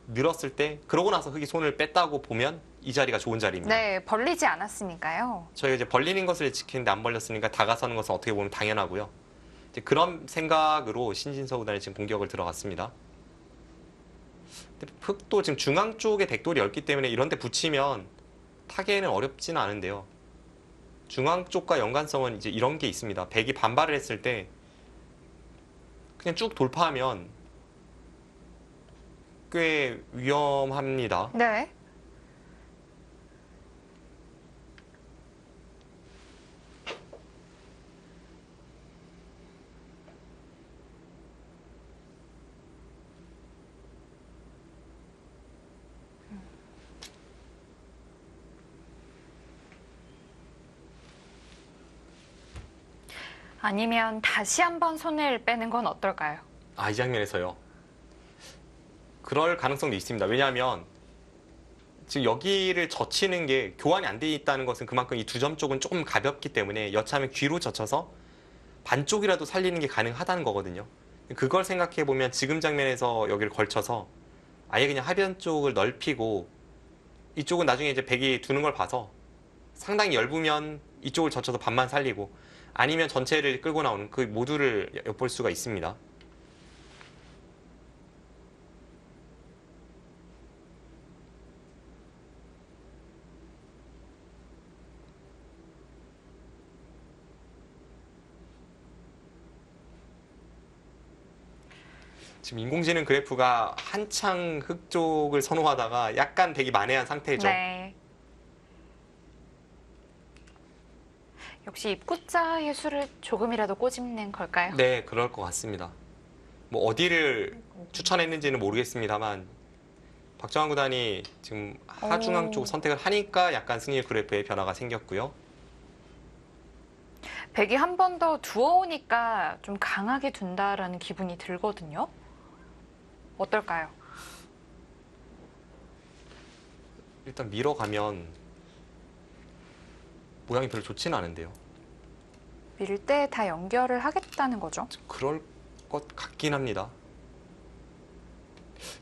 S2: 늘었을 때 그러고 나서 흑이 손을 뺐다고 보면 이 자리가 좋은 자리입니다.
S1: 네, 벌리지 않았으니까요.
S2: 저희가 이제 벌리는 것을 지키는데 안 벌렸으니까 다가서는 것은 어떻게 보면 당연하고요. 이제 그런 생각으로 신진서 구단이 지금 공격을 들어갔습니다. 근데 흑도 지금 중앙 쪽에 백돌이 넓기 때문에 이런 데 붙이면 타개는 어렵지는 않은데요. 중앙 쪽과 연관성은 이제 이런 게 있습니다. 백이 반발을 했을 때 그냥 쭉 돌파하면 꽤 위험합니다.
S1: 네. 아니면 다시 한번 손을 빼는 건 어떨까요?
S2: 이 장면에서요. 그럴 가능성도 있습니다. 왜냐하면 지금 여기를 젖히는 게 교환이 안 돼 있다는 것은 그만큼 이 두 점 쪽은 조금 가볍기 때문에 여차하면 귀로 젖혀서 반쪽이라도 살리는 게 가능하다는 거거든요. 그걸 생각해 보면 지금 장면에서 여기를 걸쳐서 아예 그냥 하변 쪽을 넓히고 이쪽은 나중에 이제 백이 두는 걸 봐서 상당히 엷으면 이쪽을 젖혀서 반만 살리고 아니면 전체를 끌고 나오는 그 모두를 엿볼 수가 있습니다. 지금 인공지능 그래프가 한창 흑 쪽을 선호하다가 약간 백이 만회한 상태죠.
S1: 네. 역시 입구자의 수를 조금이라도 꼬집는 걸까요?
S2: 네, 그럴 것 같습니다. 뭐 어디를 추천했는지는 모르겠습니다만 박정환 구단이 지금 하중앙 쪽 선택을 하니까 약간 승리 그래프에 변화가 생겼고요.
S1: 백이 한 번 더 두어오니까 좀 강하게 둔다라는 기분이 들거든요. 어떨까요?
S2: 일단 밀어가면 모양이 별로 좋지는 않은데요.
S1: 밀 때 다 연결을 하겠다는 거죠.
S2: 그럴 것 같긴 합니다.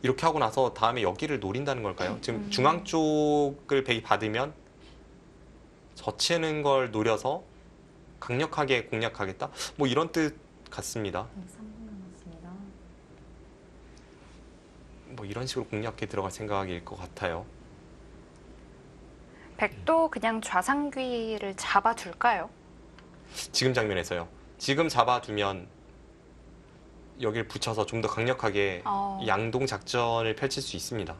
S2: 이렇게 하고 나서 다음에 여기를 노린다는 걸까요? 지금 중앙 쪽을 백이 받으면 젖히는 걸 노려서 강력하게 공략하겠다? 뭐 이런 뜻 같습니다.
S3: 3분 남았습니다.
S2: 뭐 이런 식으로 공략해 들어갈 생각일 것 같아요.
S1: 백도 그냥 좌상귀를 잡아둘까요?
S2: 지금 장면에서요. 지금 잡아두면 여기를 붙여서 좀 더 강력하게
S1: 어.
S2: 양동 작전을 펼칠 수 있습니다.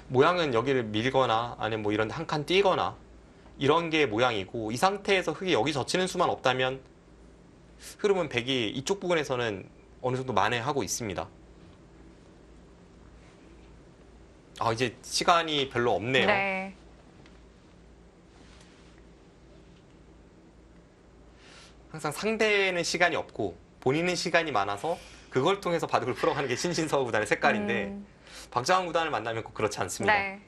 S2: 모양은 여기를 밀거나 아니면 뭐 이런 한 칸 띄거나 이런 게 모양이고, 이 상태에서 흙이 여기 젖히는 수만 없다면 흐름은 백이 이쪽 부분에서는 어느 정도 만회하고 있습니다. 아, 이제 시간이 별로 없네요.
S1: 네.
S2: 항상 상대는 시간이 없고 본인은 시간이 많아서 그걸 통해서 바둑을 풀어가는 게 신신서우 구단의 색깔인데, 박정환 구단을 만나면 꼭 그렇지 않습니다.
S1: 네.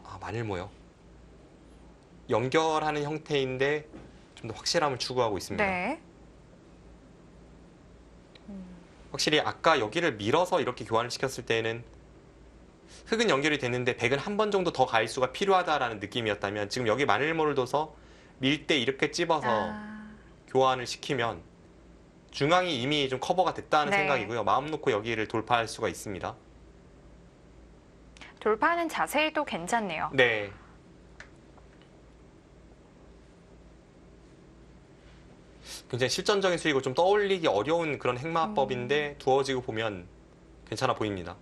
S2: 아, 마늘모요. 연결하는 형태인데 좀 더 확실함을 추구하고 있습니다.
S1: 네.
S2: 확실히 아까 여기를 밀어서 이렇게 교환을 시켰을 때는 흙은 연결이 됐는데 백은 한 번 정도 더 갈 수가 필요하다라는 느낌이었다면, 지금 여기 마늘모를 둬서 밀 때 이렇게 찝어서
S1: 아.
S2: 교환을 시키면 중앙이 이미 좀 커버가 됐다는
S1: 네.
S2: 생각이고요. 마음 놓고 여기를 돌파할 수가 있습니다.
S1: 돌파하는 자세도 괜찮네요.
S2: 네. 굉장히 실전적인 수익을 좀 떠올리기 어려운 그런 행마법인데 두어지고 보면 괜찮아 보입니다.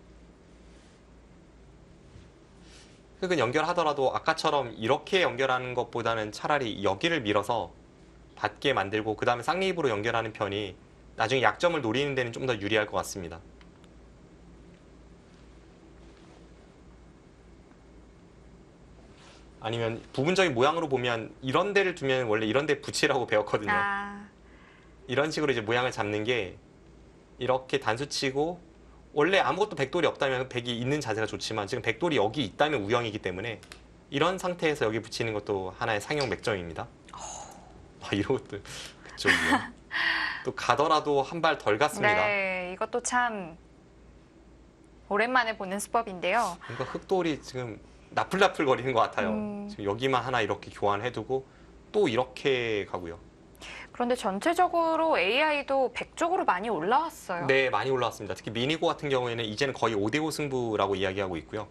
S2: 흙은 연결하더라도 아까처럼 이렇게 연결하는 것보다는 차라리 여기를 밀어서 받게 만들고 그 다음에 쌍립으로 연결하는 편이 나중에 약점을 노리는 데는 좀 더 유리할 것 같습니다. 아니면 부분적인 모양으로 보면 이런 데를 두면 원래 이런 데 붙이라고 배웠거든요.
S1: 아.
S2: 이런 식으로 이제 모양을 잡는 게, 이렇게 단수 치고 원래 아무것도 백돌이 없다면 백이 있는 자세가 좋지만 지금 백돌이 여기 있다면 우영이기 때문에 이런 상태에서 여기 붙이는 것도 하나의 상용 맥점입니다. 이런 것도 그쪽이요. 또 가더라도 한 발 덜 갔습니다.
S1: 네. 이것도 참 오랜만에 보는 수법인데요.
S2: 뭔가 흑돌이 지금 나풀나풀 거리는 것 같아요.
S1: 음.
S2: 지금 여기만 하나 이렇게 교환해두고 또 이렇게 가고요.
S1: 그런데 전체적으로 AI도 100 쪽으로 많이 올라왔어요.
S2: 네, 많이 올라왔습니다. 특히 미니고 같은 경우에는 이제는 거의 5대5 승부라고 이야기하고 있고요.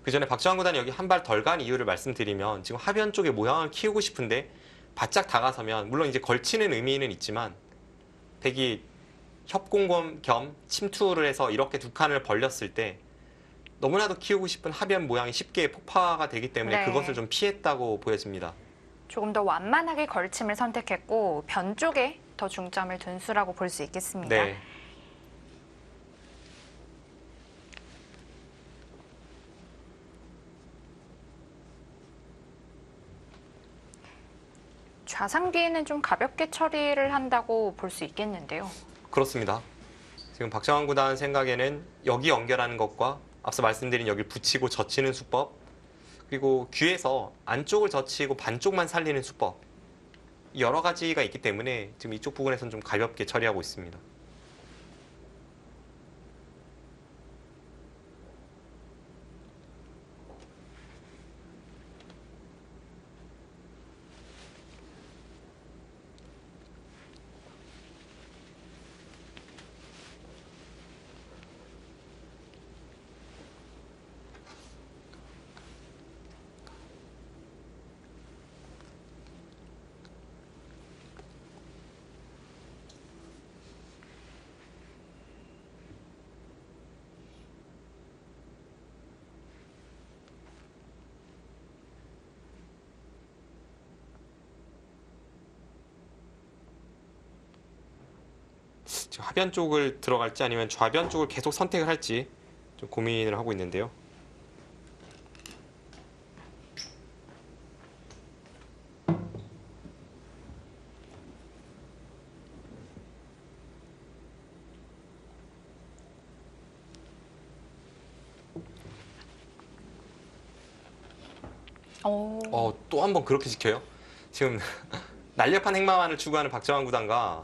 S2: 그 전에 박정환 구단이 여기 한 발 덜 간 이유를 말씀드리면, 지금 하변 쪽에 모양을 키우고 싶은데 바짝 다가서면 물론 이제 걸치는 의미는 있지만 백이 협공검 겸 침투를 해서 이렇게 두 칸을 벌렸을 때 너무나도 키우고 싶은 하변 모양이 쉽게 폭파가 되기 때문에
S1: 네.
S2: 그것을 좀 피했다고 보여집니다.
S1: 조금 더 완만하게 걸침을 선택했고 변 쪽에 더 중점을 둔 수라고 볼 수 있겠습니다.
S2: 네.
S1: 좌상귀에는 좀 가볍게 처리를 한다고 볼 수 있겠는데요.
S2: 그렇습니다. 지금 박정환 구단 생각에는 여기 연결하는 것과 앞서 말씀드린 여기 붙이고 젖히는 수법, 그리고 귀에서 안쪽을 젖히고 반쪽만 살리는 수법, 여러 가지가 있기 때문에 지금 이쪽 부분에서는 좀 가볍게 처리하고 있습니다. 지금 하변 쪽을 들어갈지 아니면 좌변 쪽을 계속 선택을 할지 좀 고민을 하고 있는데요. 또 한 번 그렇게 지켜요? 지금 날렵한 행마만을 추구하는 박정환 구단과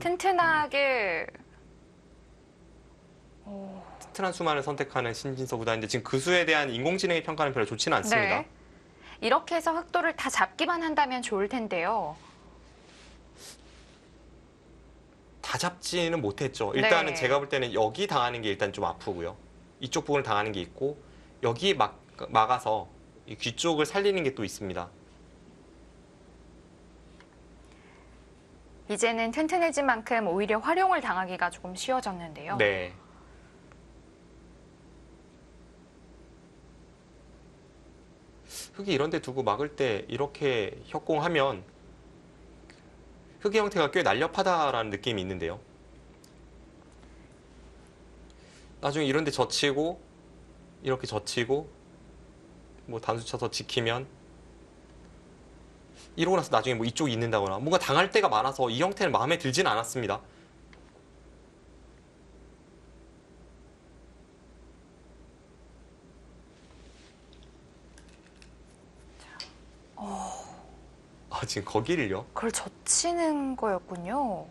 S1: 튼튼하게
S2: 튼튼한 수만을 선택하는 신진서 구단인데, 지금 그 수에 대한 인공지능의 평가는 별로 좋지는 않습니다.
S1: 네. 이렇게 해서 흑도를 다 잡기만 한다면 좋을 텐데요.
S2: 다 잡지는 못했죠. 일단은
S1: 네.
S2: 제가 볼 때는 여기 당하는 게 일단 좀 아프고요. 이쪽 부분을 당하는 게 있고 여기 막아서 이 귀 쪽을 살리는 게 또 있습니다.
S1: 이제는 튼튼해진 만큼 오히려 활용을 당하기가 조금 쉬워졌는데요.
S2: 네. 흙이 이런 데 두고 막을 때 이렇게 협공하면 흙의 형태가 꽤 날렵하다라는 느낌이 있는데요. 나중에 이런 데 젖히고 이렇게 젖히고 뭐 단수 쳐서 지키면 이러고 나서 나중에 뭐 이쪽이 있는다거나 뭔가 당할 때가 많아서 이 형태는 마음에 들진 않았습니다. 아, 지금 거기를요?
S1: 그걸 젖히는 거였군요.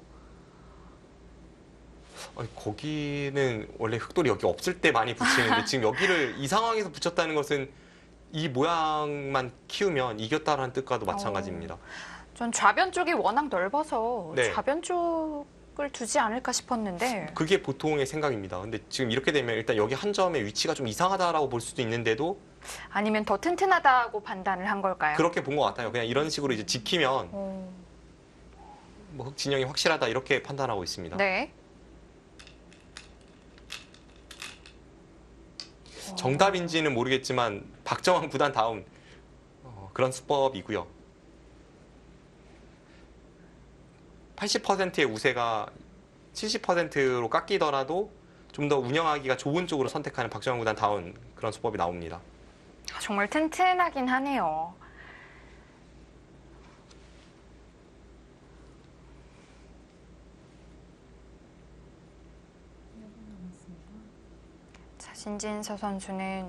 S2: 아니, 거기는 원래 흙돌이 여기 없을 때 많이 붙이는데 지금 여기를 이 상황에서 붙였다는 것은 이 모양만 키우면 이겼다라는 뜻과도 마찬가지입니다.
S1: 전 좌변 쪽이 워낙 넓어서
S2: 네.
S1: 좌변 쪽을 두지 않을까 싶었는데
S2: 그게 보통의 생각입니다. 근데 지금 이렇게 되면 일단 여기 한 점의 위치가 좀 이상하다라고 볼 수도 있는데도
S1: 아니면 더 튼튼하다고 판단을 한 걸까요?
S2: 그렇게 본 것 같아요. 그냥 이런 식으로 이제 지키면
S1: 어,
S2: 뭐 흙 진영이 확실하다 이렇게 판단하고 있습니다.
S1: 네.
S2: 정답인지는 모르겠지만 박정환 구단 다운 그런 수법이고요. 80%의 우세가 70%로 깎이더라도 좀 더 운영하기가 좋은 쪽으로 선택하는 박정환 구단 다운 그런 수법이 나옵니다.
S1: 정말 튼튼하긴 하네요. 자, 신진서 선수는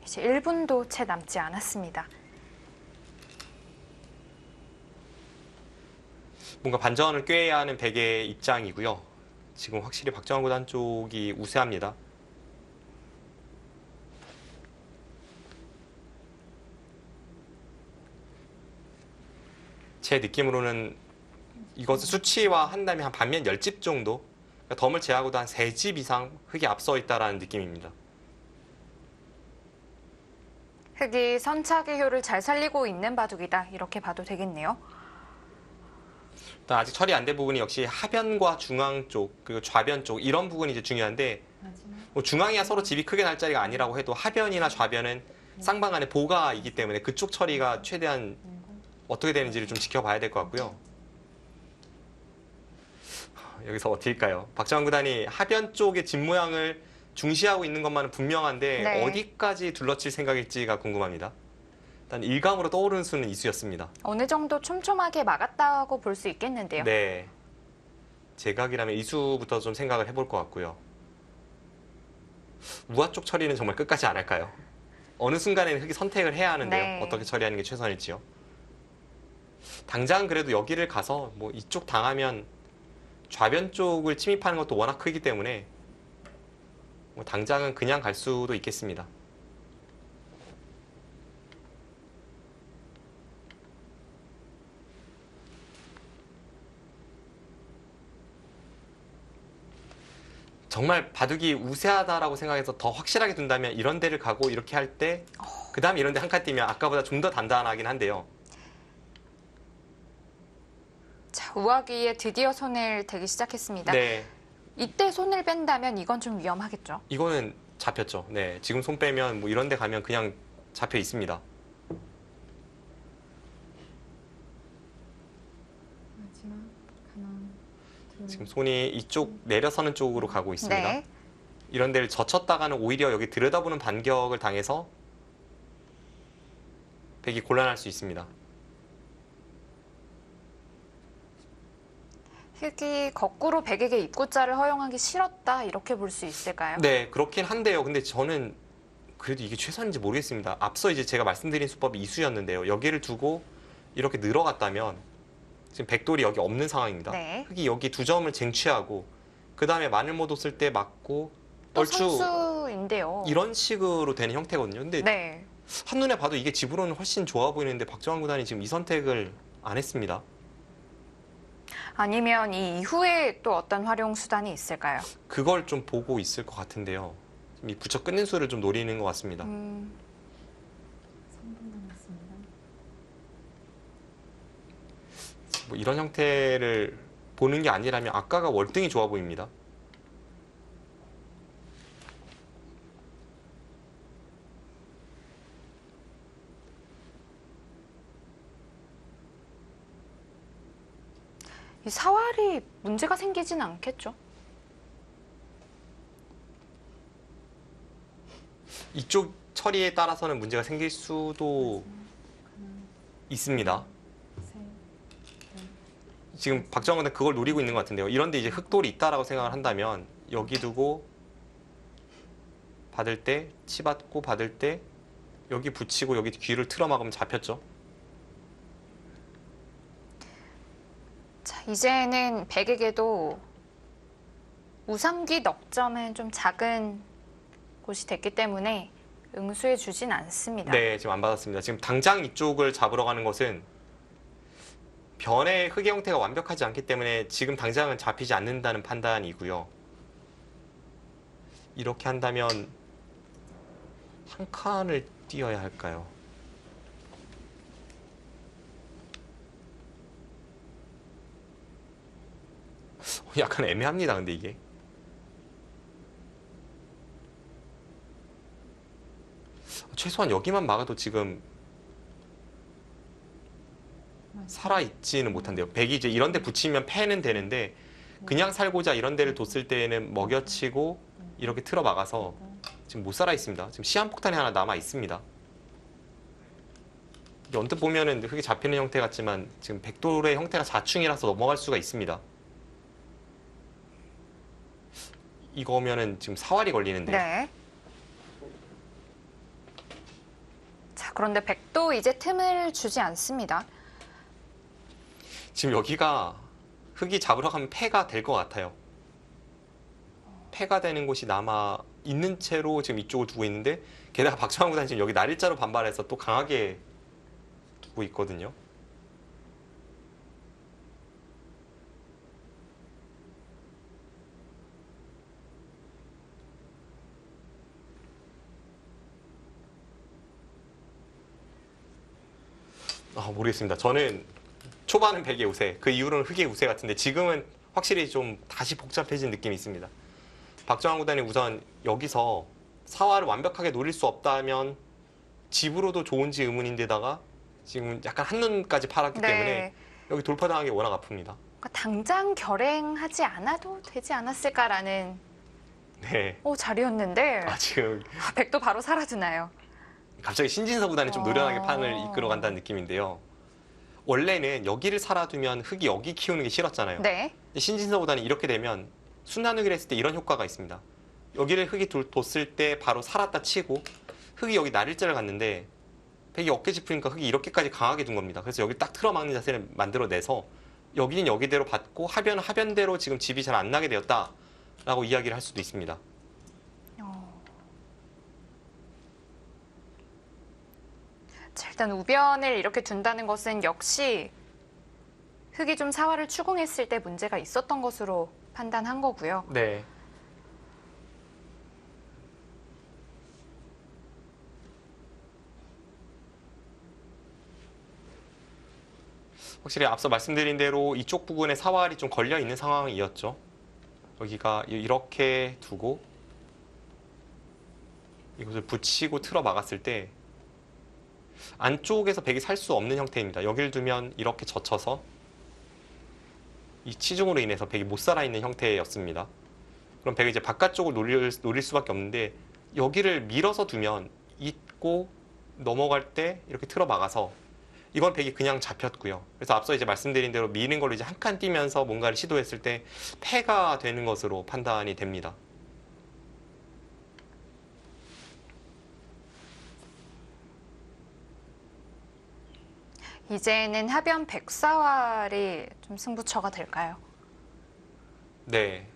S1: 이제 1분도 채 남지 않았습니다.
S2: 뭔가 반전을 꾀해야 하는 백의 입장이고요. 지금 확실히 박정환 구단 쪽이 우세합니다. 제 느낌으로는 이것을 수치화한다면 한 반면 10집 정도, 그러니까 덤을 제하고도 한 3집 이상 흙이 앞서 있다라는 느낌입니다.
S1: 흙이 선착의 효를 잘 살리고 있는 바둑이다. 이렇게 봐도 되겠네요.
S2: 일단 아직 처리 안 된 부분이 역시 하변과 중앙 쪽, 그리고 좌변 쪽 이런 부분이 이제 중요한데 뭐 중앙이야 서로 집이 크게 날 자리가 아니라고 해도 하변이나 좌변은 쌍방간의 보가이기 때문에 그쪽 처리가 최대한 어떻게 되는지를 좀 지켜봐야 될 것 같고요. 여기서 어떻게일까요? 박정환 구단이 하변 쪽의 집 모양을 중시하고 있는 것만은 분명한데
S1: 네.
S2: 어디까지 둘러칠 생각일지가 궁금합니다. 일단 일감으로 떠오르는 수는 이수였습니다.
S1: 어느 정도 촘촘하게 막았다고 볼 수 있겠는데요.
S2: 네. 제각이라면 이수부터 좀 생각을 해볼 것 같고요. 우아 쪽 처리는 정말 끝까지 안 할까요? 어느 순간에는 흙이 선택을 해야 하는데요.
S1: 네.
S2: 어떻게 처리하는 게 최선일지요. 당장 그래도 여기를 가서 뭐 이쪽 당하면 좌변 쪽을 침입하는 것도 워낙 크기 때문에 뭐 당장은 그냥 갈 수도 있겠습니다. 정말 바둑이 우세하다라고 생각해서 더 확실하게 둔다면 이런 데를 가고 이렇게 할 때 그 다음에 이런 데 한 칸 뛰면 아까보다 좀 더 단단하긴 한데요.
S1: 자, 우아기에 드디어 손을 대기 시작했습니다.
S2: 네,
S1: 이때 손을 뺀다면 이건 좀 위험하겠죠.
S2: 이거는 잡혔죠. 네, 지금 손 빼면 뭐 이런 데 가면 그냥 잡혀 있습니다.
S3: 마지막 하나, 둘,
S2: 지금 손이 이쪽 내려서는 쪽으로 가고 있습니다.
S1: 네.
S2: 이런 데를 젖혔다가는 오히려 여기 들여다보는 반격을 당해서 백이 곤란할 수 있습니다.
S1: 흙이 거꾸로 백에게 입구자를 허용하기 싫었다. 이렇게 볼 수 있을까요?
S2: 네, 그렇긴 한데요. 근데 저는 그래도 이게 최선인지 모르겠습니다. 앞서 이제 제가 말씀드린 수법이 이수였는데요. 여기를 두고 이렇게 늘어갔다면 지금 백돌이 여기 없는 상황입니다.
S1: 네.
S2: 흙이 여기 두 점을 쟁취하고 그 다음에 마늘모도 쓸 때 맞고
S1: 또
S2: 얼추
S1: 선수인데요.
S2: 이런 식으로 되는 형태거든요. 근데
S1: 네.
S2: 한눈에 봐도 이게 집으로는 훨씬 좋아 보이는데 박정환 구단이 지금 이 선택을 안 했습니다.
S1: 아니면 이 이후에 또 어떤 활용 수단이 있을까요?
S2: 그걸 좀 보고 있을 것 같은데요. 이 붙여 끊는 수를 좀 노리는 것 같습니다.
S3: 3분 남았습니다.
S2: 뭐 이런 형태를 보는 게 아니라면 아까가 월등히 좋아 보입니다.
S1: 이 사활이 문제가 생기진 않겠죠?
S2: 이쪽 처리에 따라서는 문제가 생길 수도 있습니다. 지금 박정원은 그걸 노리고 있는 것 같은데요. 이런데 이제 흑돌이 있다라고 생각을 한다면 여기 두고 받을 때, 치받고 받을 때 여기 붙이고 여기 귀를 틀어 막으면 잡혔죠.
S1: 자, 이제는 백에게도 우상귀 넉점은 좀 작은 곳이 됐기 때문에 응수해 주진 않습니다.
S2: 네, 지금 안 받았습니다. 지금 당장 이쪽을 잡으러 가는 것은 변의 흑의 형태가 완벽하지 않기 때문에 지금 당장은 잡히지 않는다는 판단이고요. 이렇게 한다면 한 칸을 띄어야 할까요? 약간 애매합니다, 근데 이게. 최소한 여기만 막아도 지금 살아있지는 못한데요. 백이 이제 이런 데 붙이면 패는 되는데 그냥 살고자 이런 데를 뒀을 때에는 먹여치고 이렇게 틀어 막아서 지금 못 살아 있습니다. 지금 시한폭탄이 하나 남아 있습니다. 언뜻 보면은 흙이 잡히는 형태 같지만 지금 백돌의 형태가 자충이라서 넘어갈 수가 있습니다. 이거면은 지금 사활이 걸리는데.
S1: 네. 자, 그런데 백도 이제 틈을 주지 않습니다.
S2: 지금 여기가 흙이 잡으러 가면 패가 될 것 같아요. 패가 되는 곳이 남아 있는 채로 지금 이쪽을 두고 있는데 게다가 박정환 구단이 지금 여기 날일자로 반발해서 또 강하게 두고 있거든요. 모르겠습니다. 저는 초반은 백의 우세, 그 이후로는 흑의 우세 같은데 지금은 확실히 좀 다시 복잡해진 느낌이 있습니다. 박정환 구단이 우선 여기서 사활을 완벽하게 노릴 수 없다면 집으로도 좋은지 의문인데다가 지금 약간 한눈까지 팔았기 때문에 여기 돌파당하기 워낙 아픕니다.
S1: 그러니까 당장 결행하지 않아도 되지 않았을까라는
S2: 네.
S1: 자리였는데
S2: 지금
S1: 백도 바로 사라지나요?
S2: 갑자기 신진서 구단이 좀 노련하게 판을 이끌어간다는 느낌인데요. 원래는 여기를 살아두면 흙이 여기 키우는 게 싫었잖아요.
S1: 네.
S2: 신진서 구단이 이렇게 되면 순환흑을 했을 때 이런 효과가 있습니다. 여기를 흙이 뒀을 때 바로 살았다 치고 흙이 여기 날일자를 갔는데 백이 어깨 짚으니까 흙이 이렇게까지 강하게 둔 겁니다. 그래서 여기 딱 틀어막는 자세를 만들어내서 여기는 여기대로 받고 하변은 하변대로 지금 집이 잘 안 나게 되었다라고 이야기를 할 수도 있습니다.
S1: 자, 일단 우변을 이렇게 둔다는 것은 역시 흙이 좀 사활을 추궁했을 때 문제가 있었던 것으로 판단한 거고요.
S2: 네. 확실히 앞서 말씀드린 대로 이쪽 부분에 사활이 좀 걸려 있는 상황이었죠. 여기가 이렇게 두고 이것을 붙이고 틀어 막았을 때 안쪽에서 백이 살 수 없는 형태입니다. 여기를 두면 이렇게 젖혀서 이 치중으로 인해서 백이 못 살아있는 형태였습니다. 그럼 백이 이제 바깥쪽을 노릴 수밖에 없는데 여기를 밀어서 두면 잇고 넘어갈 때 이렇게 틀어 막아서 이건 백이 그냥 잡혔고요. 그래서 앞서 이제 말씀드린 대로 미는 걸로 이제 한 칸 뛰면서 뭔가를 시도했을 때 패가 되는 것으로 판단이 됩니다.
S1: 이제는 하변 백사활이 좀 승부처가 될까요?
S2: 네.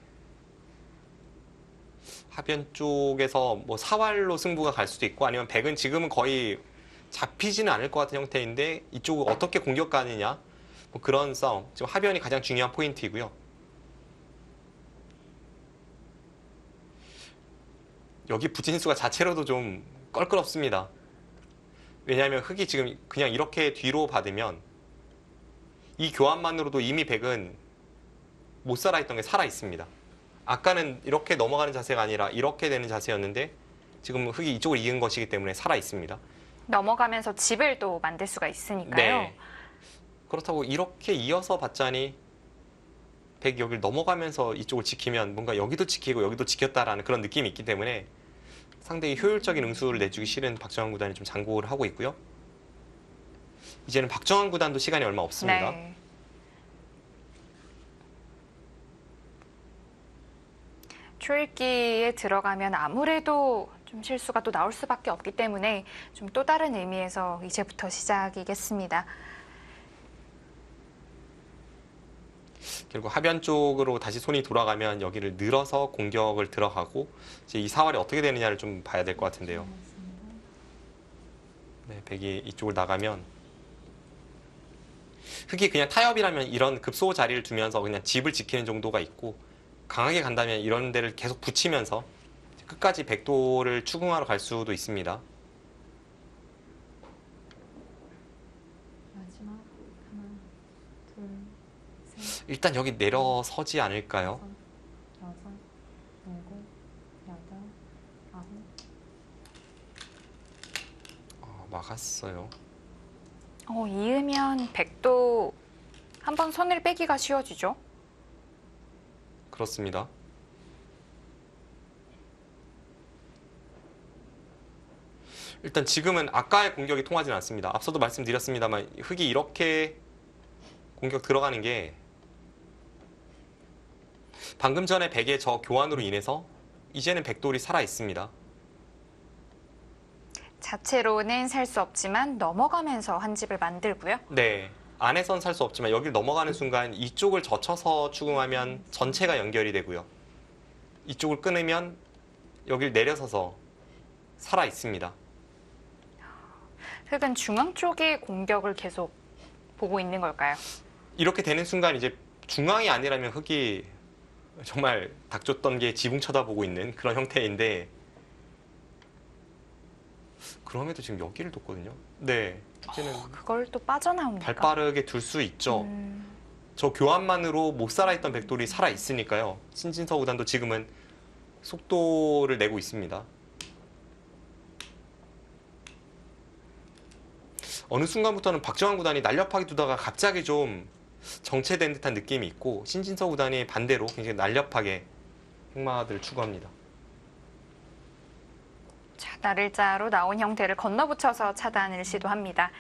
S2: 하변 쪽에서 뭐 사활로 승부가 갈 수도 있고 아니면 백은 지금은 거의 잡히지는 않을 것 같은 형태인데 이쪽을 어떻게 공격 가느냐 뭐 그런 싸움. 지금 하변이 가장 중요한 포인트이고요. 여기 부진수가 자체로도 좀 껄끄럽습니다. 왜냐하면 흑이 지금 그냥 이렇게 뒤로 받으면 이 교환만으로도 이미 백은 못 살아있던 게 살아 있습니다. 아까는 이렇게 넘어가는 자세가 아니라 이렇게 되는 자세였는데 지금 흑이 이쪽을 이은 것이기 때문에 살아 있습니다.
S1: 넘어가면서 집을 또 만들 수가 있으니까요.
S2: 네. 그렇다고 이렇게 이어서 봤자니 백이 여기를 넘어가면서 이쪽을 지키면 뭔가 여기도 지키고 여기도 지켰다라는 그런 느낌이 있기 때문에 상당히 효율적인 응수를 내주기 싫은 박정환 구단이 좀 장고를 하고 있고요. 이제는 박정환 구단도 시간이 얼마 없습니다.
S1: 네. 초읽기에 들어가면 아무래도 좀 실수가 또 나올 수밖에 없기 때문에 좀 또 다른 의미에서 이제부터 시작이겠습니다.
S2: 결국 하변 쪽으로 다시 손이 돌아가면 여기를 늘어서 공격을 들어가고 이제 이 사활이 어떻게 되느냐를 좀 봐야 될 것 같은데요. 네, 백이 이쪽을 나가면 흑이 그냥 타협이라면 이런 급소 자리를 두면서 그냥 집을 지키는 정도가 있고 강하게 간다면 이런 데를 계속 붙이면서 끝까지 백도를 추궁하러 갈 수도 있습니다.
S3: 마지막 하나, 둘, 셋,
S2: 일단 여기 내려서지 않을까요?
S3: 다섯, 여섯, 일곱, 여덟, 아홉.
S2: 막았어요.
S1: 이으면 백도 한번 손을 빼기가 쉬워지죠.
S2: 그렇습니다. 일단 지금은 아까의 공격이 통하지는 않습니다. 앞서도 말씀드렸습니다만 흑이 이렇게 공격 들어가는 게 방금 전에 백의 저 교환으로 인해서 이제는 백돌이 살아 있습니다.
S1: 자체로는 살 수 없지만 넘어가면서 한 집을 만들고요.
S2: 네. 안에선 살 수 없지만 여기를 넘어가는 순간 이쪽을 젖혀서 추궁하면 전체가 연결이 되고요. 이쪽을 끊으면 여기를 내려서서 살아 있습니다.
S1: 흑은 중앙 쪽의 공격을 계속 보고 있는 걸까요?
S2: 이렇게 되는 순간 이제 중앙이 아니라면 흑이 정말 닥쳤던 게 지붕 쳐다보고 있는 그런 형태인데 그럼에도 지금 여기를 뒀거든요. 네. 이제는
S1: 그걸 또 빠져나옵니까?
S2: 발 빠르게 둘 수 있죠. 저 교환만으로 못 살아있던 백돌이 살아 있으니까요. 신진서 구단도 지금은 속도를 내고 있습니다. 어느 순간부터는 박정환 구단이 날렵하게 두다가 갑자기 좀 정체된 듯한 느낌이 있고 신진서 구단이 반대로 굉장히 날렵하게 흑마들을 추구합니다.
S1: 자, 나를자로 나온 형태를 건너붙여서 차단을 시도합니다.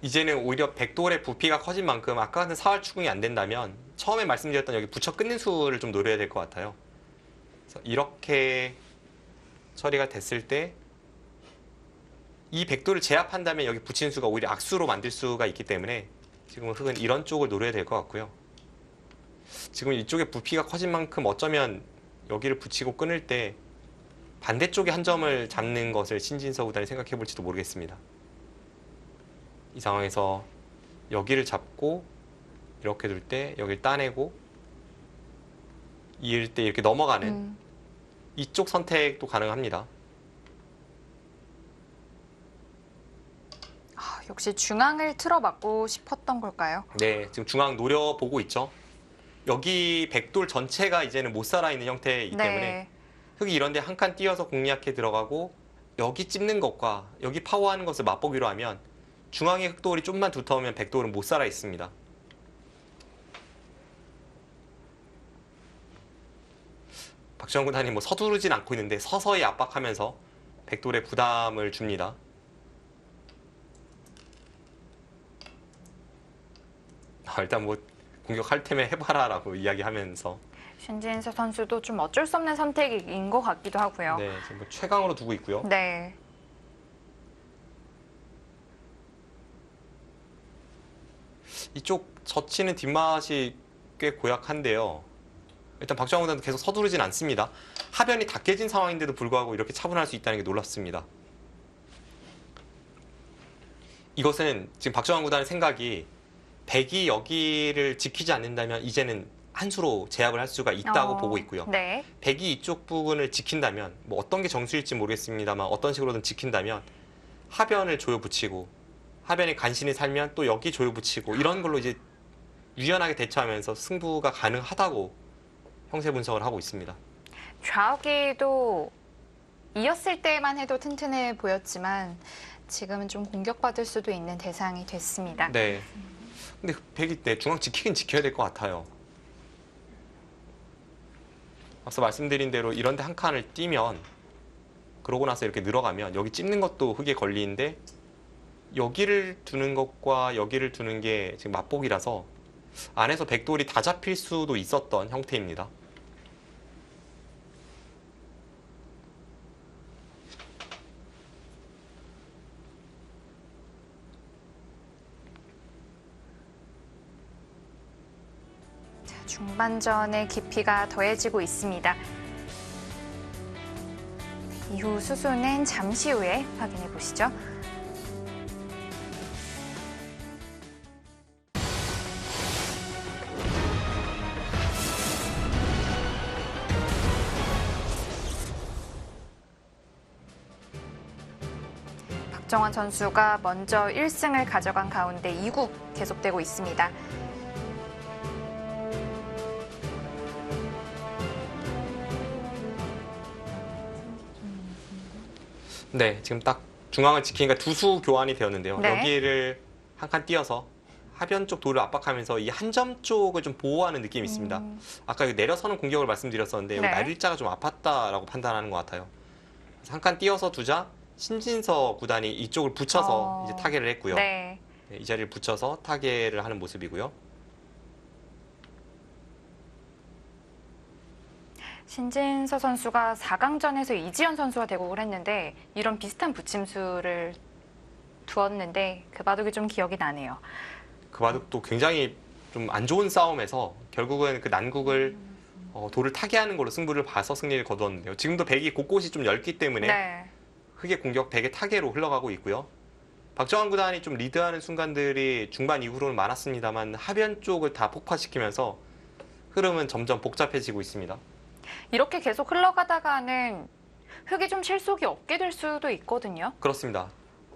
S2: 이제는 오히려 백돌의 부피가 커진 만큼 아까 같은 사활 추궁이 안 된다면 처음에 말씀드렸던 여기 붙여 끊는 수를 좀 노려야 될 것 같아요. 그래서 이렇게 처리가 됐을 때 이 백돌을 제압한다면 여기 붙이는 수가 오히려 악수로 만들 수가 있기 때문에 지금은 흑은 이런 쪽을 노려야 될 것 같고요. 지금 이쪽에 부피가 커진 만큼 어쩌면 여기를 붙이고 끊을 때 반대쪽에 한 점을 잡는 것을 신진서 구단이 생각해 볼지도 모르겠습니다. 이 상황에서 여기를 잡고 이렇게 둘 때 여기를 따내고 이을 때 이렇게 넘어가는 이쪽 선택도 가능합니다.
S1: 역시 중앙을 틀어막고 싶었던 걸까요?
S2: 네, 지금 중앙 노려보고 있죠. 여기 백돌 전체가 이제는 못 살아있는 형태이기 때문에 흑이 이런데 한 칸 띄어서 공략해 들어가고 여기 찝는 것과 여기 파워하는 것을 맛보기로 하면 중앙의 흑돌이 좀만 두터우면 백돌은 못 살아 있습니다. 박정환 구단이 뭐 서두르진 않고 있는데 서서히 압박하면서 백돌에 부담을 줍니다. 일단 뭐 공격할 테면 해봐라라고 이야기하면서
S1: 신진서 선수도 좀 어쩔 수 없는 선택인 것 같기도 하고요.
S2: 네, 지금 뭐 최강으로 두고 있고요.
S1: 네.
S2: 이쪽 젖히는 뒷맛이 꽤 고약한데요. 일단 박정환 구단도 계속 서두르진 않습니다. 하변이 다 깨진 상황인데도 불구하고 이렇게 차분할 수 있다는 게 놀랍습니다. 이것은 지금 박정환 구단의 생각이 백이 여기를 지키지 않는다면 이제는 한 수로 제압을 할 수가 있다고 보고 있고요.
S1: 네.
S2: 백이 이쪽 부분을 지킨다면 뭐 어떤 게 정수일지 모르겠습니다만 어떤 식으로든 지킨다면 하변을 조여 붙이고 하변에 간신히 살면 또 여기 조여 붙이고 이런 걸로 이제 유연하게 대처하면서 승부가 가능하다고 형세 분석을 하고 있습니다.
S1: 좌우기도 이었을 때만 해도 튼튼해 보였지만 지금은 좀 공격받을 수도 있는 대상이 됐습니다.
S2: 네. 근데 백이 중앙 지키긴 지켜야 될 것 같아요. 앞서 말씀드린 대로 이런데 한 칸을 띄면 그러고 나서 이렇게 늘어가면 여기 찝는 것도 흙에 걸리는데 여기를 두는 것과 여기를 두는 게 지금 맞복이라서 안에서 백돌이 다 잡힐 수도 있었던 형태입니다.
S1: 중반전의 깊이가 더해지고 있습니다. 이후 수순은 잠시 후에 확인해 보시죠. 박정환 선수가 먼저 1승을 가져간 가운데 2국 계속되고 있습니다.
S2: 네, 지금 딱 중앙을 지키니까 두 수 교환이 되었는데요.
S1: 네.
S2: 여기를 한 칸 띄어서 하변 쪽 돌을 압박하면서 이 한 점 쪽을 좀 보호하는 느낌이 있습니다. 아까 여기 내려서는 공격을 말씀드렸었는데 여기
S1: 네.
S2: 날일자가 좀 아팠다라고 판단하는 것 같아요. 한 칸 띄어서 두자 신진서 구단이 이쪽을 붙여서 이제 타개를 했고요.
S1: 네.
S2: 네, 이 자리를 붙여서 타개를 하는 모습이고요.
S1: 신진서 선수가 4강전에서 이지연 선수와 대국을 했는데 이런 비슷한 붙임수를 두었는데 그 바둑이 좀 기억이 나네요.
S2: 그 바둑도 굉장히 좀 안 좋은 싸움에서 결국은 그 난국을 돌을 타개하는 걸로 승부를 봐서 승리를 거두었는데요. 지금도 백이 곳곳이 좀 넓기 때문에
S1: 네.
S2: 흑의 공격 백의 타개로 흘러가고 있고요. 박정환 구단이 좀 리드하는 순간들이 중반 이후로는 많았습니다만 하변 쪽을 다 폭파시키면서 흐름은 점점 복잡해지고 있습니다.
S1: 이렇게 계속 흘러가다가는 흑이 좀 실속이 없게 될 수도 있거든요.
S2: 그렇습니다.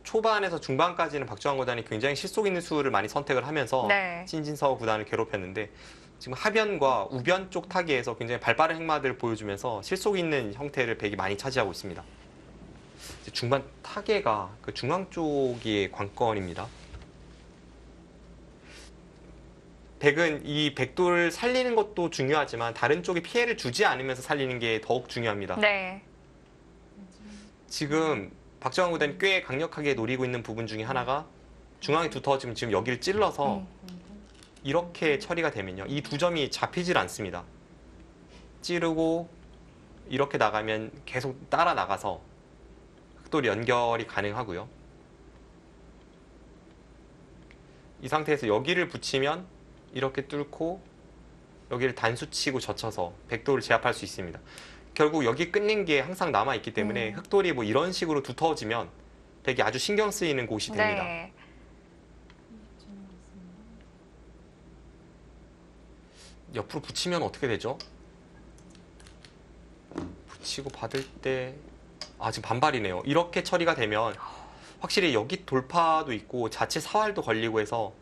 S2: 초반에서 중반까지는 박정환 구단이 굉장히 실속 있는 수를 많이 선택을 하면서
S1: 네.
S2: 신진서 구단을 괴롭혔는데 지금 하변과 우변 쪽 타기에서 굉장히 발빠른 행마들을 보여주면서 실속 있는 형태를 백이 많이 차지하고 있습니다. 이제 중반 타개가 그 중앙 쪽이 관건입니다. 백은 이 백돌 살리는 것도 중요하지만 다른 쪽에 피해를 주지 않으면서 살리는 게 더욱 중요합니다.
S1: 네.
S2: 지금 박정환 구단이 꽤 강력하게 노리고 있는 부분 중에 하나가 중앙이 두터워지면 지금 여기를 찔러서 이렇게 처리가 되면요. 이 두 점이 잡히질 않습니다. 찌르고 이렇게 나가면 계속 따라 나가서 흑돌 연결이 가능하고요. 이 상태에서 여기를 붙이면 이렇게 뚫고 여기를 단수치고 젖혀서 백돌을 제압할 수 있습니다. 결국 여기 끊는 게 항상 남아있기 때문에 흑돌이 뭐 이런 식으로 두터워지면 백이 아주 신경 쓰이는 곳이 됩니다.
S1: 네.
S2: 옆으로 붙이면 어떻게 되죠? 붙이고 받을 때 지금 반발이네요. 이렇게 처리가 되면 확실히 여기 돌파도 있고 자체 사활도 걸리고 해서